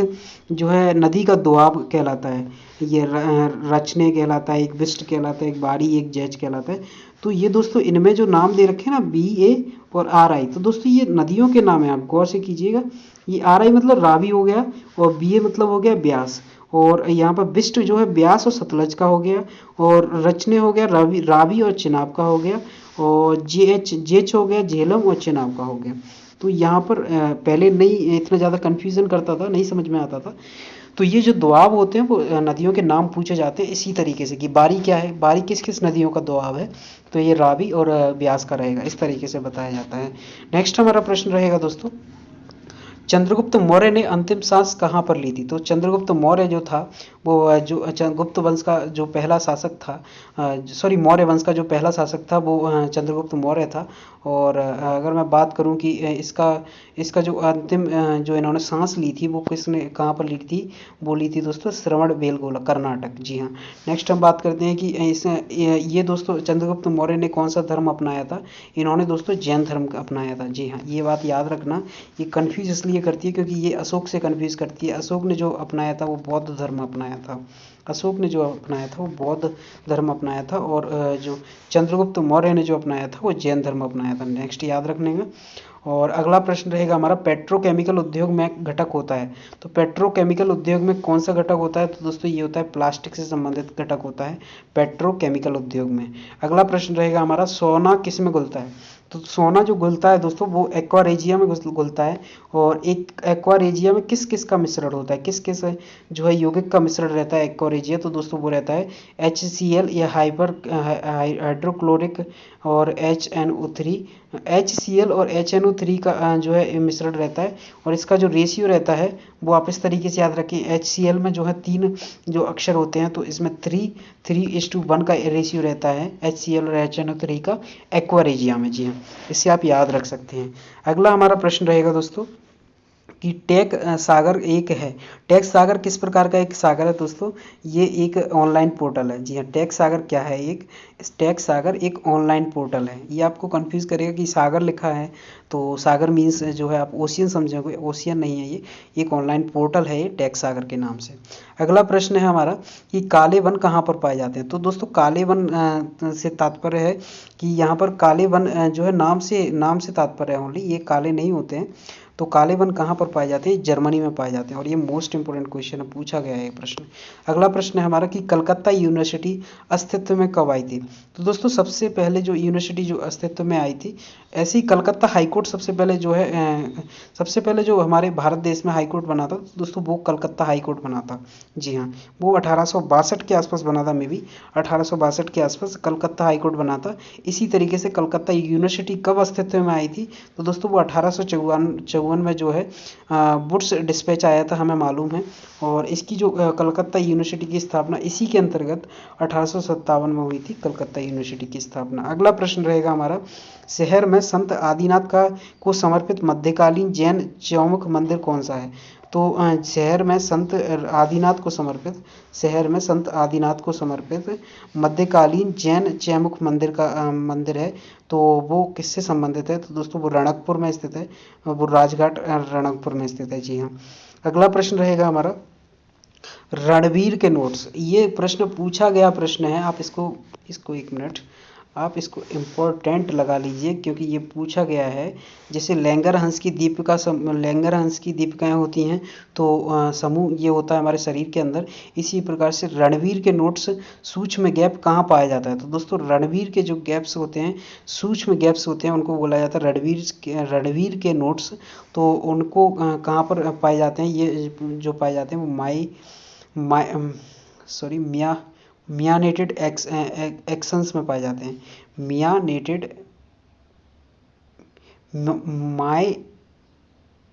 जो है नदी का दोआब कहलाता है? ये रचने कहलाता है, एक विष्ट कहलाता है, एक बारी, एक जैच कहलाता है। तो ये दोस्तों इनमें जो नाम दे रखे हैं ना, बी ए और आर आई, तो दोस्तों ये नदियों के नाम है, आप गौर से कीजिएगा। ये आर आई मतलब रावी हो गया, और बी ए मतलब हो गया ब्यास, और यहाँ पर बिस्ट जो है ब्यास और सतलज का हो गया, और रचने हो गया रावी और चिनाब का हो गया, और जेच हो गया झेलम और चिनाब का हो गया। तो यहाँ पर पहले नहीं इतना ज़्यादा कन्फ्यूज़न करता था, नहीं समझ में आता था। तो ये जो दोआब होते हैं वो नदियों के नाम पूछे जाते हैं इसी तरीके से कि बारी क्या है, बारी किस किस नदियों का दोआब है, तो ये रावी और ब्यास का रहेगा, इस तरीके से बताया जाता है। नेक्स्ट हमारा प्रश्न रहेगा दोस्तों, चंद्रगुप्त मौर्य ने अंतिम सांस कहाँ पर ली थी? तो चंद्रगुप्त मौर्य जो था वो जो गुप्त वंश का जो पहला शासक था, सॉरी मौर्य वंश का जो पहला शासक था वो चंद्रगुप्त मौर्य था। और अगर मैं बात करूं कि इसका जो अंतिम जो इन्होंने सांस ली थी वो किसने कहाँ पर ली थी? वो ली थी दोस्तों श्रवण बेलगोला, कर्नाटक। जी हाँ। नेक्स्ट हम बात करते हैं कि ये दोस्तों चंद्रगुप्त मौर्य ने कौन सा धर्म अपनाया था? इन्होंने दोस्तों जैन धर्म अपनाया था। जी हाँ, ये बात याद रखना, ये कन्फ्यूज इसलिए करती है क्योंकि ये अशोक से कन्फ्यूज करती है। अशोक ने जो अपनाया था वो बौद्ध धर्म अपनाया था, अशोक ने जो अपनाया था वो बौद्ध धर्म अपनाया था, और जो चंद्रगुप्त मौर्य ने जो अपनाया था वो जैन धर्म अपनाया था। नेक्स्ट याद रखने का। और अगला प्रश्न रहेगा हमारा, पेट्रोकेमिकल उद्योग में घटक होता है। तो पेट्रोकेमिकल उद्योग में कौन सा घटक होता है? तो दोस्तों ये होता है प्लास्टिक से संबंधित घटक होता है पेट्रोकेमिकल उद्योग में। अगला प्रश्न रहेगा हमारा, सोना किस में घुलता है? तो सोना जो घुलता है दोस्तों वो एक्वारेजिया में घुलता है। और एक एक्वारेजिया में किस किस का मिश्रण होता है, किस किस जो है यौगिक का मिश्रण रहता है एक्वारेजिया? तो दोस्तों वो रहता है HCl या हाइड्रोक्लोरिक और HNO3, HCl और HNO3 का जो है मिश्रण रहता है। और इसका जो रेशियो रहता है वो आप इस तरीके से याद रखें, HCl में जो है 3 जो अक्षर होते हैं, तो इसमें 3:1 का रेशियो रहता है HCl और HNO3 का एक्वारेजिया में। जी हाँ, इसे आप याद रख सकते हैं। अगला हमारा प्रश्न रहेगा दोस्तों कि टेक सागर एक है। टेक सागर किस प्रकार का एक सागर है दोस्तों? ये एक ऑनलाइन पोर्टल है। जी हाँ, टेक सागर क्या है? टेक सागर एक ऑनलाइन पोर्टल है। ये आपको कंफ्यूज करेगा कि सागर लिखा है तो सागर मीन्स जो है आप ओशियन समझोगे, ओशियन नहीं है, ये एक ऑनलाइन पोर्टल है ये टेक सागर के नाम से। अगला प्रश्न है हमारा कि काले वन कहाँ पर पाए जाते हैं? तो दोस्तों काले वन से तात्पर्य है कि यहाँ पर काले वन जो है नाम से तात्पर्य है ओनली, ये काले नहीं होते हैं। तो काले वन कहाँ पर पाए जाते हैं? जर्मनी में पाए जाते हैं। और ये मोस्ट इंपोर्टेंट क्वेश्चन है, पूछा गया है ये प्रश्न। अगला प्रश्न है हमारा कि कलकत्ता यूनिवर्सिटी अस्तित्व में कब आई थी? तो दोस्तों सबसे पहले जो यूनिवर्सिटी जो अस्तित्व में आई थी, ऐसी कलकत्ता हाईकोर्ट सबसे पहले जो है सबसे पहले जो हमारे भारत देश में हाईकोर्ट बना था, तो दोस्तों वो कलकत्ता हाईकोर्ट बना था। जी हाँ, वो 1862 के आसपास बना था, मे बी 1862 के आसपास कलकत्ता हाईकोर्ट बना था। इसी तरीके से कलकत्ता यूनिवर्सिटी कब अस्तित्व में आई थी? तो दोस्तों वो 1854 में जो है वुड्स डिस्पैच आया था, हमें मालूम है। और इसकी जो कलकत्ता यूनिवर्सिटी की स्थापना इसी के अंतर्गत 1857 में हुई थी, कलकत्ता यूनिवर्सिटी की स्थापना। अगला प्रश्न रहेगा हमारा, शहर में संत आदिनाथ को समर्पित मध्यकालीन जैन चौमुख मंदिर कौन सा है? तो शहर में संत आदिनाथ को समर्पित मध्यकालीन जैन चौमुख मंदिर का मंदिर है। तो वो किससे संबंधित है? तो दोस्तों वो रणकपुर में स्थित है, वो राजघाट रणकपुर में स्थित है। जी हाँ। अगला प्रश्न रहेगा हमारा, रणवीर के नोट्स, ये प्रश्न पूछा गया प्रश्न है, आप इसको एक मिनट आप इसको इम्पोर्टेंट लगा लीजिए क्योंकि ये पूछा गया है। जैसे लैंगर हंस की दीपिकाएं होती हैं तो समूह ये होता है हमारे शरीर के अंदर। इसी प्रकार से रणवीर के नोट्स सूक्ष्म गैप कहाँ पाया जाता है? तो दोस्तों रणवीर के जो गैप्स होते हैं, सूक्ष्म गैप्स होते हैं, उनको बोला जाता है रणवीर के नोट्स। तो उनको कहाँ पर पाए जाते हैं? ये जो पाए जाते हैं वो मियानेटेड एक्शंस में पाए जाते हैं। माई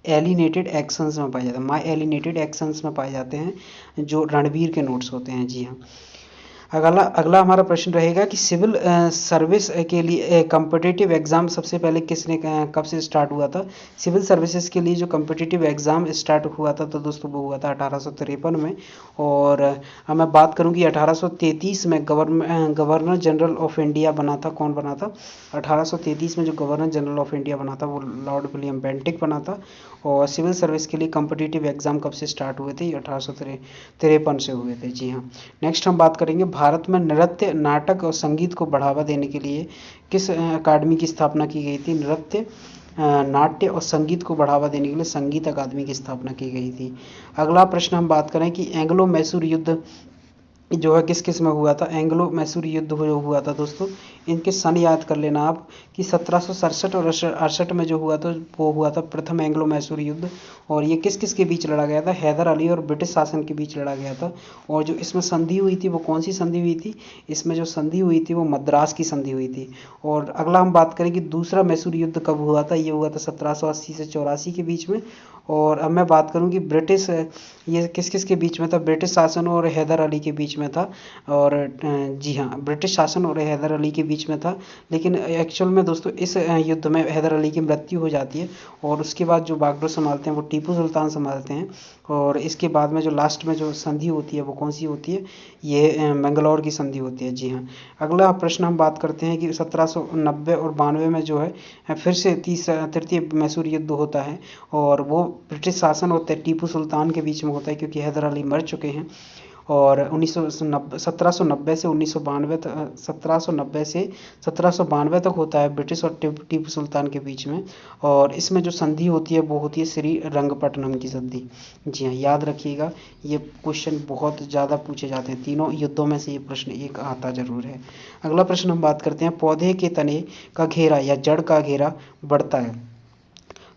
एलिनेटेड एक्शंस में पाए जाते हैं। माई एलिनेटेड एक्शंस में पाए जाते हैं जो रणवीर के नोट्स होते हैं। जी हाँ। अगला अगला हमारा प्रश्न रहेगा कि सिविल सर्विस के लिए कॉम्पिटिटिव एग्ज़ाम सबसे पहले कब से स्टार्ट हुआ था? सिविल सर्विसेज के लिए जो कॉम्पिटिटिव एग्ज़ाम स्टार्ट हुआ था तो दोस्तों वो हुआ था 1853 में। और मैं बात करूं कि 1833 में गवर्नर जनरल ऑफ इंडिया बना था। कौन बना था? 1833 में जो गवर्नर जनरल ऑफ इंडिया बना था वो लॉर्ड विलियम बेंटिक बना था। और सिविल सर्विस के लिए कॉम्पिटिटिव एग्ज़ाम कब से स्टार्ट हुए थे? ये 1853 से हुए थे। जी हाँ। नेक्स्ट हम बात करेंगे भारत में नृत्य, नाटक और संगीत को बढ़ावा देने के लिए किस अकादमी की स्थापना की गई थी? नृत्य, नाट्य और संगीत को बढ़ावा देने के लिए संगीत अकादमी की स्थापना की गई थी। अगला प्रश्न हम बात करें कि एंग्लो मैसूर युद्ध जो है किस किस में हुआ था? एंग्लो मैसूर युद्ध जो हुआ था दोस्तों, इनके सन याद कर लेना आप कि 1767 और 68 में जो हुआ था वो हुआ था प्रथम एंग्लो मैसूर युद्ध। और ये किस किस के बीच लड़ा गया था? हैदर अली और ब्रिटिश शासन के बीच लड़ा गया था। और जो इसमें संधि हुई थी वो कौन सी संधि हुई थी? इसमें जो संधि हुई थी वो मद्रास की संधि हुई थी। और अगला हम बात करें कि दूसरा मैसूर युद्ध कब हुआ था? ये हुआ था 1780 से 84 के बीच में। और अब मैं बात करूं कि ब्रिटिश ये किस किस के बीच में था? ब्रिटिश शासन और हैदर अली के बीच में था। और जी हाँ, ब्रिटिश शासन और हैदर अली के बीच में था। लेकिन एक्चुअल में दोस्तों इस युद्ध में हैदर अली की मृत्यु हो जाती है और उसके बाद जो बागडोर संभालते हैं वो टीपू सुल्तान संभालते हैं। और इसके बाद में जो लास्ट में जो संधि होती है वो कौन सी होती है? ये मैंगलोर की संधि होती है। जी हाँ। अगला प्रश्न हम बात करते हैं कि 1790 और 92 में जो है फिर से तृतीय मैसूर युद्ध होता है। और वो ब्रिटिश शासन और टीपू सुल्तान के बीच में होता है क्योंकि हैदर अली मर चुके हैं। और 1790 से 1992 तक 1790 से 1792 तक होता है ब्रिटिश और टीपू सुल्तान के बीच में। और इसमें जो संधि होती है वो होती है श्री रंगपट्टनम की संधि। जी हाँ, याद रखिएगा ये क्वेश्चन बहुत ज़्यादा पूछे जाते हैं। तीनों युद्धों में से ये प्रश्न एक आता जरूर है। अगला प्रश्न हम बात करते हैं पौधे के तने का घेरा या जड़ का घेरा बढ़ता है।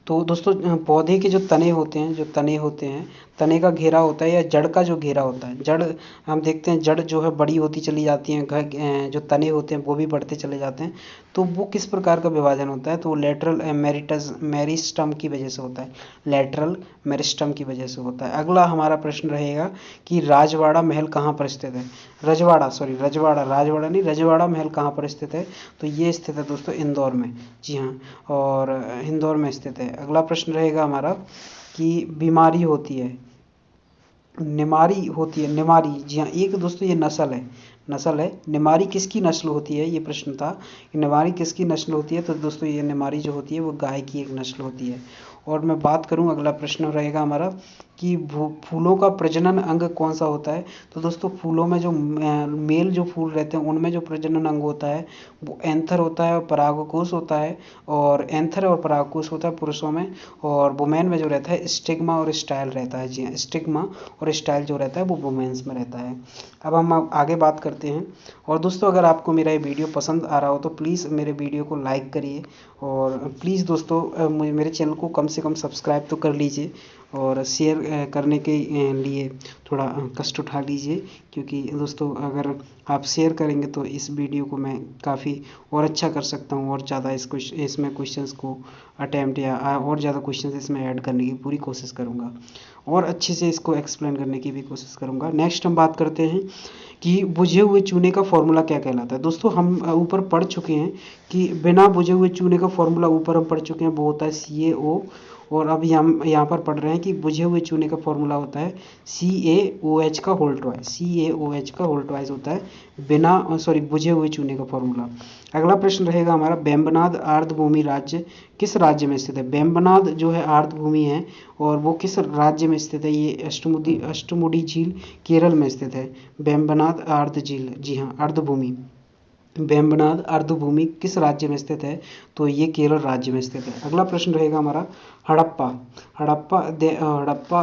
तो दोस्तों पौधे के जो तने होते हैं, तने का घेरा होता है या जड़ का जो घेरा होता है। जड़ हम देखते हैं जड़ जो है बड़ी होती चली जाती है, जो तने होते हैं वो भी बढ़ते चले जाते हैं। तो वो किस प्रकार का विभाजन होता है? तो वो लेटरल मेरिस्टम की वजह से होता है। लेटरल मेरिस्टम की वजह से होता है। अगला हमारा प्रश्न रहेगा कि राजवाड़ा महल कहाँ पर स्थित है? राजवाड़ा महल कहाँ पर स्थित है? तो ये स्थित है दोस्तों इंदौर में। जी हाँ, और इंदौर में स्थित है। अगला प्रश्न रहेगा हमारा कि बीमारी होती है, निमारी। जी हाँ, एक दोस्तों ये नस्ल है। निमारी किसकी नस्ल होती है? ये प्रश्न था कि निमारी किसकी नस्ल होती है? तो दोस्तों ये निमारी जो होती है वो गाय की एक नस्ल होती है। और मैं बात करूं अगला प्रश्न रहेगा हमारा कि फूलों का प्रजनन अंग कौन सा होता है? तो दोस्तों फूलों में जो मेल जो फूल रहते हैं उनमें जो प्रजनन अंग होता है वो एंथर होता है और परागकोश होता है। और एंथर और परागकोश होता है पुरुषों में। और वुमेन में जो रहता है स्टिग्मा और स्टाइल रहता है। जी हाँ, स्टिग्मा और स्टाइल जो रहता है वो वुमेन्स में रहता है। अब हम आगे बात करते हैं। और दोस्तों अगर आपको मेरा ये वीडियो पसंद आ रहा हो तो प्लीज़ मेरे वीडियो को लाइक करिए। और प्लीज़ दोस्तों मेरे चैनल को कम से कम सब्सक्राइब तो कर लीजिए। और शेयर करने के लिए थोड़ा कष्ट उठा लीजिए क्योंकि दोस्तों अगर आप शेयर करेंगे तो इस वीडियो को मैं काफ़ी और अच्छा कर सकता हूँ और ज़्यादा इसमें क्वेश्चंस को अटैम्प्ट या और ज़्यादा क्वेश्चंस इसमें ऐड करने की पूरी कोशिश करूँगा और अच्छे से इसको एक्सप्लेन करने की भी कोशिश करूँगा। नेक्स्ट हम बात करते हैं कि बुझे हुए चूने का फॉर्मूला क्या कहलाता है। दोस्तों हम ऊपर पढ़ चुके हैं कि बिना बुझे हुए चूने का फॉर्मूला ऊपर हम पढ़ चुके हैं, वो होता है CaO। और अब हम यहाँ पर पढ़ रहे हैं कि बुझे हुए चूने का फॉर्मूला होता है CaOH का होल ट्वाइस। CaOH का होल ट्वाइस होता है बुझे हुए चूने का फॉर्मूला। अगला प्रश्न रहेगा हमारा बेम्बनाद आर्द्रभूमि राज्य किस राज्य में स्थित है? बेम्बनाद जो है आर्द्रभूमि है और वो किस राज्य में स्थित है? ये अष्टमुडी झील केरल में स्थित है। बेम्बनाद आर्द्र झील, जी हाँ, आर्द्रभूमि। वेम्बनाड अर्धभूमि किस राज्य में स्थित है? तो ये केरल राज्य में स्थित है। अगला प्रश्न रहेगा हमारा हड़प्पा। हड़प्पा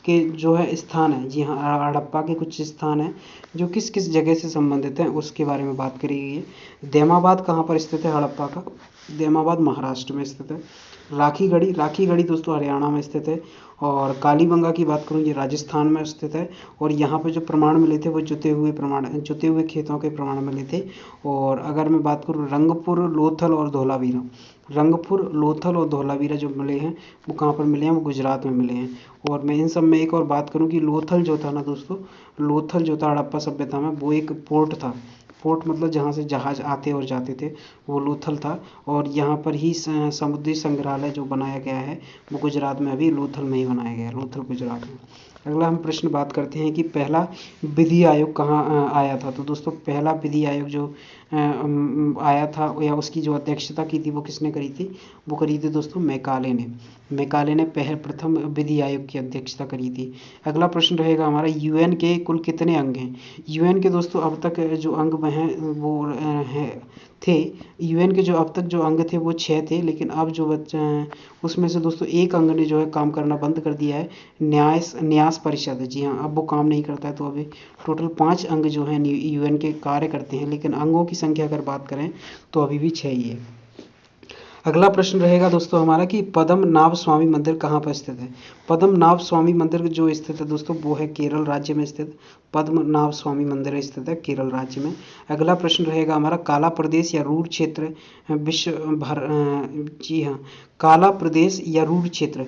के जो है स्थान है, जी हाँ, हड़प्पा के कुछ स्थान हैं जो किस किस जगह से संबंधित हैं, उसके बारे में बात करी गई है। दैमाबाद कहाँ पर स्थित है हड़प्पा का? दैमाबाद महाराष्ट्र में स्थित है। राखीगढ़ी दोस्तों हरियाणा में स्थित है। और कालीबंगा की बात करूँ, ये राजस्थान में स्थित है। और यहाँ पे जो प्रमाण मिले थे वो जुते हुए खेतों के प्रमाण मिले थे। और अगर मैं बात करूँ रंगपुर, लोथल और धोलावीरा, रंगपुर, लोथल और धोलावीरा जो मिले हैं वो कहाँ पर मिले हैं? वो गुजरात में मिले हैं। और मैं इन सब में एक और बात करूँ कि लोथल जो था ना दोस्तों, लोथल जो था हड़प्पा सभ्यता में, वो एक पोर्ट था। पोर्ट मतलब जहाँ से जहाज आते और जाते थे, वो लोथल था। और यहाँ पर ही समुद्री संग्रहालय जो बनाया गया है वो गुजरात में, अभी लोथल में ही बनाया गया है, लोथल गुजरात में। अगला हम प्रश्न बात करते हैं कि पहला विधि आयोग कहाँ आया था? तो दोस्तों पहला विधि आयोग जो आया था या उसकी जो अध्यक्षता की थी वो किसने करी थी? वो करी थी दोस्तों मैकाले ने प्रथम विधि आयोग की अध्यक्षता करी थी। अगला प्रश्न रहेगा हमारा यूएन के कुल कितने अंग हैं? यूएन के दोस्तों अब तक जो अंग हैं वो थे, यूएन के जो अब तक जो अंग थे वो 6 थे, लेकिन अब जो उसमें से दोस्तों एक अंग ने जो है काम करना बंद कर दिया है, न्यास परिषद। जी हाँ, अब वो काम नहीं करता है। तो अभी टोटल 5 अंग जो हैं यूएन के कार्य करते हैं, लेकिन अंगों की संख्या अगर बात करें तो अभी भी 6 ही है। अगला प्रश्न रहेगा दोस्तों हमारा कि पद्मनाभ स्वामी मंदिर कहाँ पर स्थित है? पद्मनाभ स्वामी मंदिर जो स्थित है दोस्तों वो है केरल राज्य में स्थित। पद्मनाभ स्वामी मंदिर स्थित है केरल राज्य में। अगला प्रश्न रहेगा हमारा काला प्रदेश या रूर क्षेत्र विश्व भर, जी हाँ, काला प्रदेश या रूर क्षेत्र,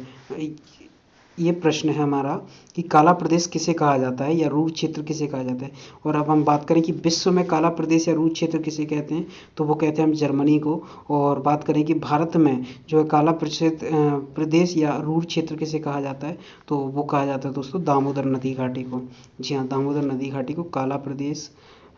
ये प्रश्न है हमारा कि काला प्रदेश किसे कहा जाता है या रूर क्षेत्र किसे कहा जाता है। और अब हम बात करें कि विश्व में काला प्रदेश या रूर क्षेत्र किसे कहते हैं, तो वो कहते हैं हम जर्मनी को। और बात करें कि भारत में जो है काला प्रदेश या रूर क्षेत्र किसे कहा जाता है, तो वो कहा जाता है दोस्तों दामोदर नदी घाटी को। जी हाँ, दामोदर नदी घाटी को काला प्रदेश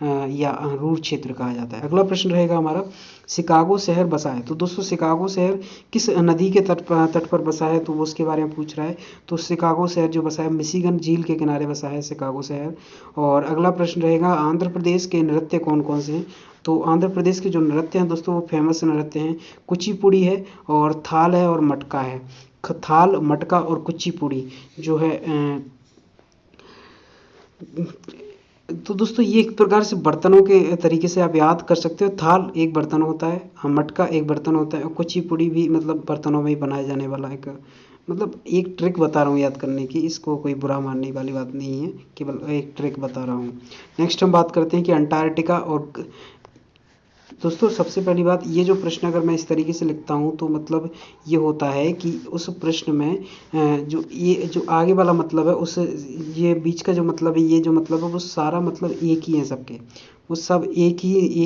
या रूर क्षेत्र कहा जाता है। अगला प्रश्न रहेगा हमारा शिकागो शहर बसा है। तो दोस्तों शिकागो शहर किस नदी के तट पर बसा है, तो वो उसके बारे में पूछ रहा है। तो शिकागो शहर जो बसा है मिशिगन झील के किनारे बसा है शिकागो शहर। और अगला प्रश्न रहेगा आंध्र प्रदेश के नृत्य कौन कौन से हैं? तो आंध्र प्रदेश के जो नृत्य हैं दोस्तों वो फेमस नृत्य हैं, कुचिपुड़ी है और थाल है और मटका है। थाल, मटका और कुचिपुड़ी जो है तो दोस्तों ये एक प्रकार से बर्तनों के तरीके से आप याद कर सकते हो। थाल एक बर्तन होता है, हाँ, मटका एक बर्तन होता है, और कुचिपुड़ी भी मतलब बर्तनों में ही बनाया जाने वाला एक, मतलब एक ट्रिक बता रहा हूँ याद करने की, इसको कोई बुरा मानने वाली बात नहीं है, केवल एक ट्रिक बता रहा हूँ। नेक्स्ट हम बात करते हैं कि अंटार्कटिका और दोस्तों सबसे पहली बात, ये जो प्रश्न अगर मैं इस तरीके से लिखता हूँ तो मतलब ये होता है कि उस प्रश्न में जो ये जो आगे वाला मतलब है उस ये बीच का जो मतलब है, ये जो मतलब है वो सारा मतलब एक ही है सबके, वो सब एक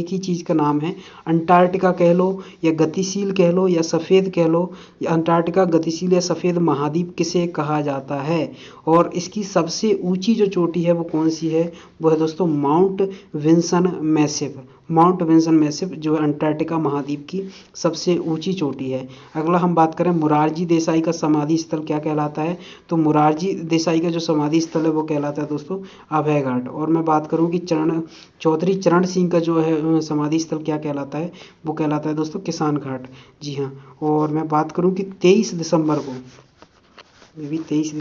ही चीज़ का नाम है। अंटार्कटिका कह लो या गतिशील कह लो या सफ़ेद कह लो, या अंटार्कटिका गतिशील या सफ़ेद महाद्वीप किसे कहा जाता है। और इसकी सबसे ऊंची जो चोटी है वो कौन सी है? वो है दोस्तों Mount Vinson Massif. Mount Vinson Massif जो है अंटार्कटिका महाद्वीप की सबसे ऊंची चोटी है। अगला हम बात करें मुरारजी देसाई का समाधि स्थल क्या कहलाता है, तो मुरारजी देसाई का जो समाधि स्थल है वो कहलाता है दोस्तों अभय घाट। और मैं बात करूं कि चौधरी चरण सिंह का जो है समाधि स्थल क्या कहलाता है, वो कहलाता है दोस्तों किसान घाट। जी हाँ, और मैं बात करूं कि 23 दिसंबर को, ये भी 23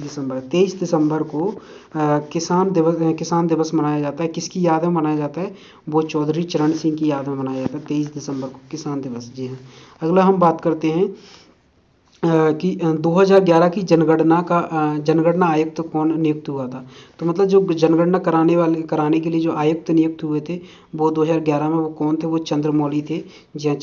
दिसंबर को किसान दिवस मनाया जाता है। किसकी याद में मनाया जाता है? वो चौधरी चरण सिंह की याद में मनाया जाता है 23 दिसंबर को किसान दिवस। जी हाँ। अगला हम बात करते हैं कि 2011 की जनगणना आयुक्त कौन नियुक्त हुआ था। तो मतलब जो जनगणना कराने के लिए जो आयुक्त नियुक्त हुए थे वो 2011 में वो कौन थे? वो चंद्रमौली थे। जी हाँ,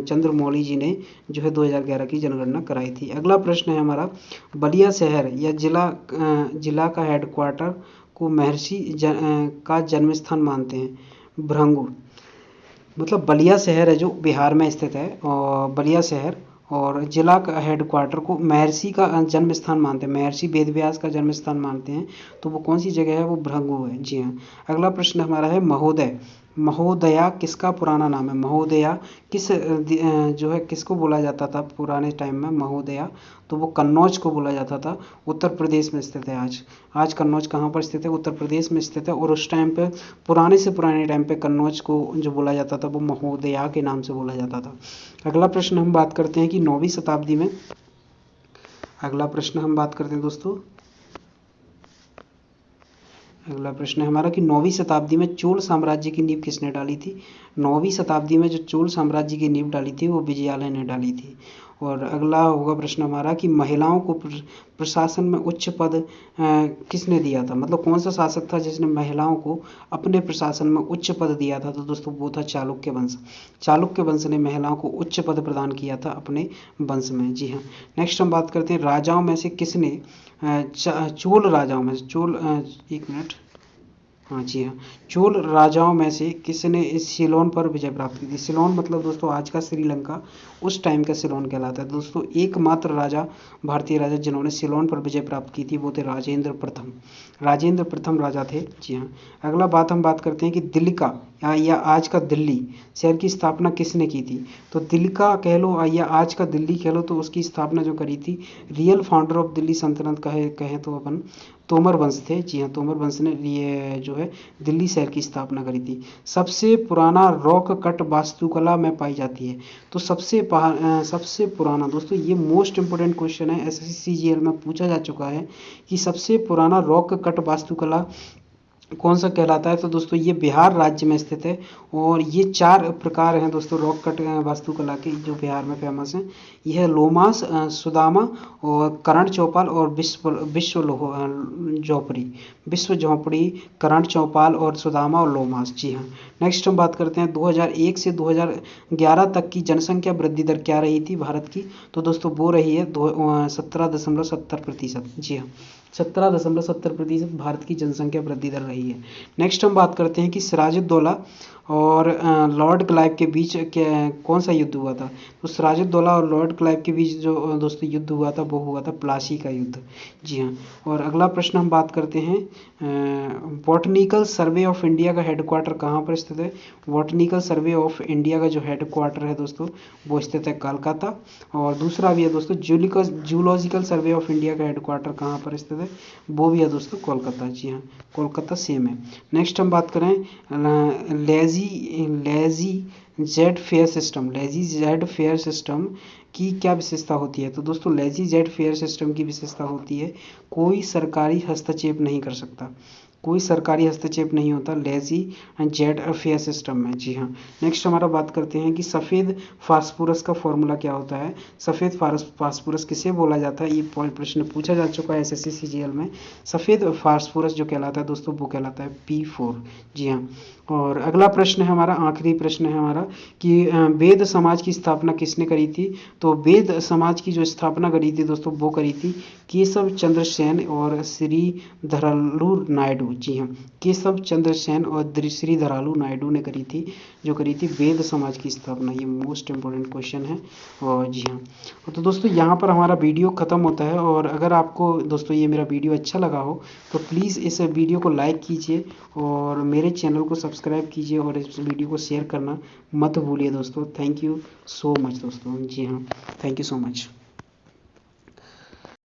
चंद्रमौली जी ने जो है 2011 की जनगणना कराई थी। अगला प्रश्न है हमारा बलिया शहर या जिला का हेडक्वार्टर को महर्षि का जन्म स्थान मानते हैं। भृंगु मतलब बलिया शहर है जो बिहार में स्थित है, और बलिया शहर और जिला का हेडक्वार्टर को महर्षि का जन्म स्थान मानते हैं, महर्षि वेदव्यास का जन्म स्थान मानते हैं। तो वो कौन सी जगह है? वो भृंगु है। जी हाँ। अगला प्रश्न हमारा है महोदय। महोदया किसका पुराना नाम है? महोदया किस जो है किसको बोला जाता था पुराने टाइम में महोदया? तो वो कन्नौज को बोला जाता था। उत्तर प्रदेश में स्थित है आज। आज कन्नौज कहाँ पर स्थित है? उत्तर प्रदेश में स्थित है। और उस टाइम पे पुराने से पुराने टाइम पे कन्नौज को जो बोला जाता था वो महोदया के नाम से बोला जाता था। अगला प्रश्न हम बात करते हैं कि 9वीं शताब्दी में, अगला प्रश्न हम बात करते हैं दोस्तों, अगला प्रश्न है हमारा कि 9वीं शताब्दी में चोल साम्राज्य की नींव किसने डाली थी? 9वीं शताब्दी में जो चोल साम्राज्य की नींव डाली थी वो विजयालय ने डाली थी। और अगला होगा प्रश्न हमारा कि महिलाओं को प्रशासन में उच्च पद किसने दिया था? मतलब कौन सा शासक था जिसने महिलाओं को अपने प्रशासन में उच्च पद दिया था? तो दोस्तों वो था चालुक्य वंश। चालुक्य वंश ने महिलाओं को उच्च पद प्रदान किया था अपने वंश में। जी हाँ। नेक्स्ट हम बात करते हैं राजाओं में से किसने चोल राजाओं में से एक मिनट, हाँ जी हाँ, चोल राजाओं में से किसने इस सिलोन पर विजय प्राप्त की थी? सिलोन मतलब दोस्तों आज का श्रीलंका, उस टाइम का सिलोन कहलाता है। दोस्तों एकमात्र राजा, भारतीय राजा जिन्होंने सिलोन पर विजय प्राप्त की थी वो थे राजेंद्र प्रथम। राजेंद्र प्रथम राजा थे। जी हाँ। अगला बात हम बात करते हैं कि दिल्ली या आज का दिल्ली शहर की स्थापना किसने की थी? तो दिल्ली का कह लो या आज का दिल्ली कह लो, तो उसकी स्थापना जो करी थी, रियल फाउंडर ऑफ दिल्ली सल्तनत कहें तो अपन तोमर वंश थे। जी हाँ, तोमर वंश ने ये जो है दिल्ली शहर की स्थापना करी थी। सबसे पुराना रॉक कट वास्तुकला में पाई जाती है? तो सबसे पुराना, दोस्तों ये मोस्ट इंपोर्टेंट क्वेश्चन है, SSC में पूछा जा चुका है कि सबसे पुराना रॉक कट वास्तुकला कौन सा कहलाता है? तो दोस्तों ये बिहार राज्य में स्थित है। और ये 4 प्रकार हैं दोस्तों रॉक कट वास्तुकला के जो बिहार में फेमस हैं। यह है लोमास, सुदामा और करण चौपाल और विश्व झोपड़ी, करण चौपाल और सुदामा और लोमास। जी हाँ। नेक्स्ट हम बात करते हैं 2001 से 2011 तक की जनसंख्या वृद्धि दर क्या रही थी भारत की? तो दोस्तों वो रही है 17.70%। जी हाँ, 17.70% भारत की जनसंख्या वृद्धि दर रही है। नेक्स्ट हम बात करते हैं कि सिराजुद्दौला और लॉर्ड क्लाइव के बीच कौन सा युद्ध हुआ था? तो सिराजुद्दौला और लॉर्ड क्लाइव के बीच जो दोस्तों युद्ध हुआ था वो हुआ था प्लासी का युद्ध। जी हाँ। और अगला प्रश्न हम बात करते हैं बॉटनिकल सर्वे ऑफ इंडिया का हेडक्वार्टर कहाँ पर स्थित है? बॉटनिकल सर्वे ऑफ इंडिया का जो हेडक्वार्टर है दोस्तों वो स्थित है कोलकाता। और दूसरा भी है दोस्तों जूलॉजिकल सर्वे ऑफ इंडिया का हेडक्वार्टर कहाँ पर स्थित है? वो भी है दोस्तों कोलकाता। जी हाँ, कोलकाता सेम है। नेक्स्ट हम बात करें लेजी जेड फेयर सिस्टम की क्या विशेषता होती है? तो दोस्तों लेजी जेड फेयर सिस्टम की विशेषता होती है कोई सरकारी हस्तक्षेप नहीं कर सकता, कोई सरकारी हस्तक्षेप नहीं होता लेजी जेड फेयर सिस्टम में। जी हाँ। नेक्स्ट हमारा बात करते हैं कि सफ़ेद फास्फोरस का फॉर्मूला क्या होता है? सफ़ेद फास्फोरस किसे बोला जाता है? ये प्रश्न पूछा जा चुका है SSC में। सफ़ेद फास्फोरस जो कहलाता है दोस्तों वो कहलाता है P4। जी हाँ। और अगला प्रश्न है हमारा, आखिरी प्रश्न है हमारा कि वेद समाज की स्थापना किसने करी थी? तो वेद समाज की जो स्थापना करी थी दोस्तों वो करी थी केशव चंद्र सेन और श्री धरालू नायडू। जी हाँ, केशव चंद्र सेन और श्री धरालू नायडू ने करी थी वेद समाज की स्थापना। ये मोस्ट इंपोर्टेंट क्वेश्चन है। और जी हाँ, तो दोस्तों यहाँ पर हमारा वीडियो ख़त्म होता है। और अगर आपको दोस्तों ये मेरा वीडियो अच्छा लगा हो तो प्लीज़ इस वीडियो को लाइक कीजिए और मेरे चैनल को सब्सक्राइब कीजिए और इस वीडियो को शेयर करना मत भूलिए दोस्तों। थैंक यू सो मच दोस्तों। जी हाँ, थैंक यू सो मच।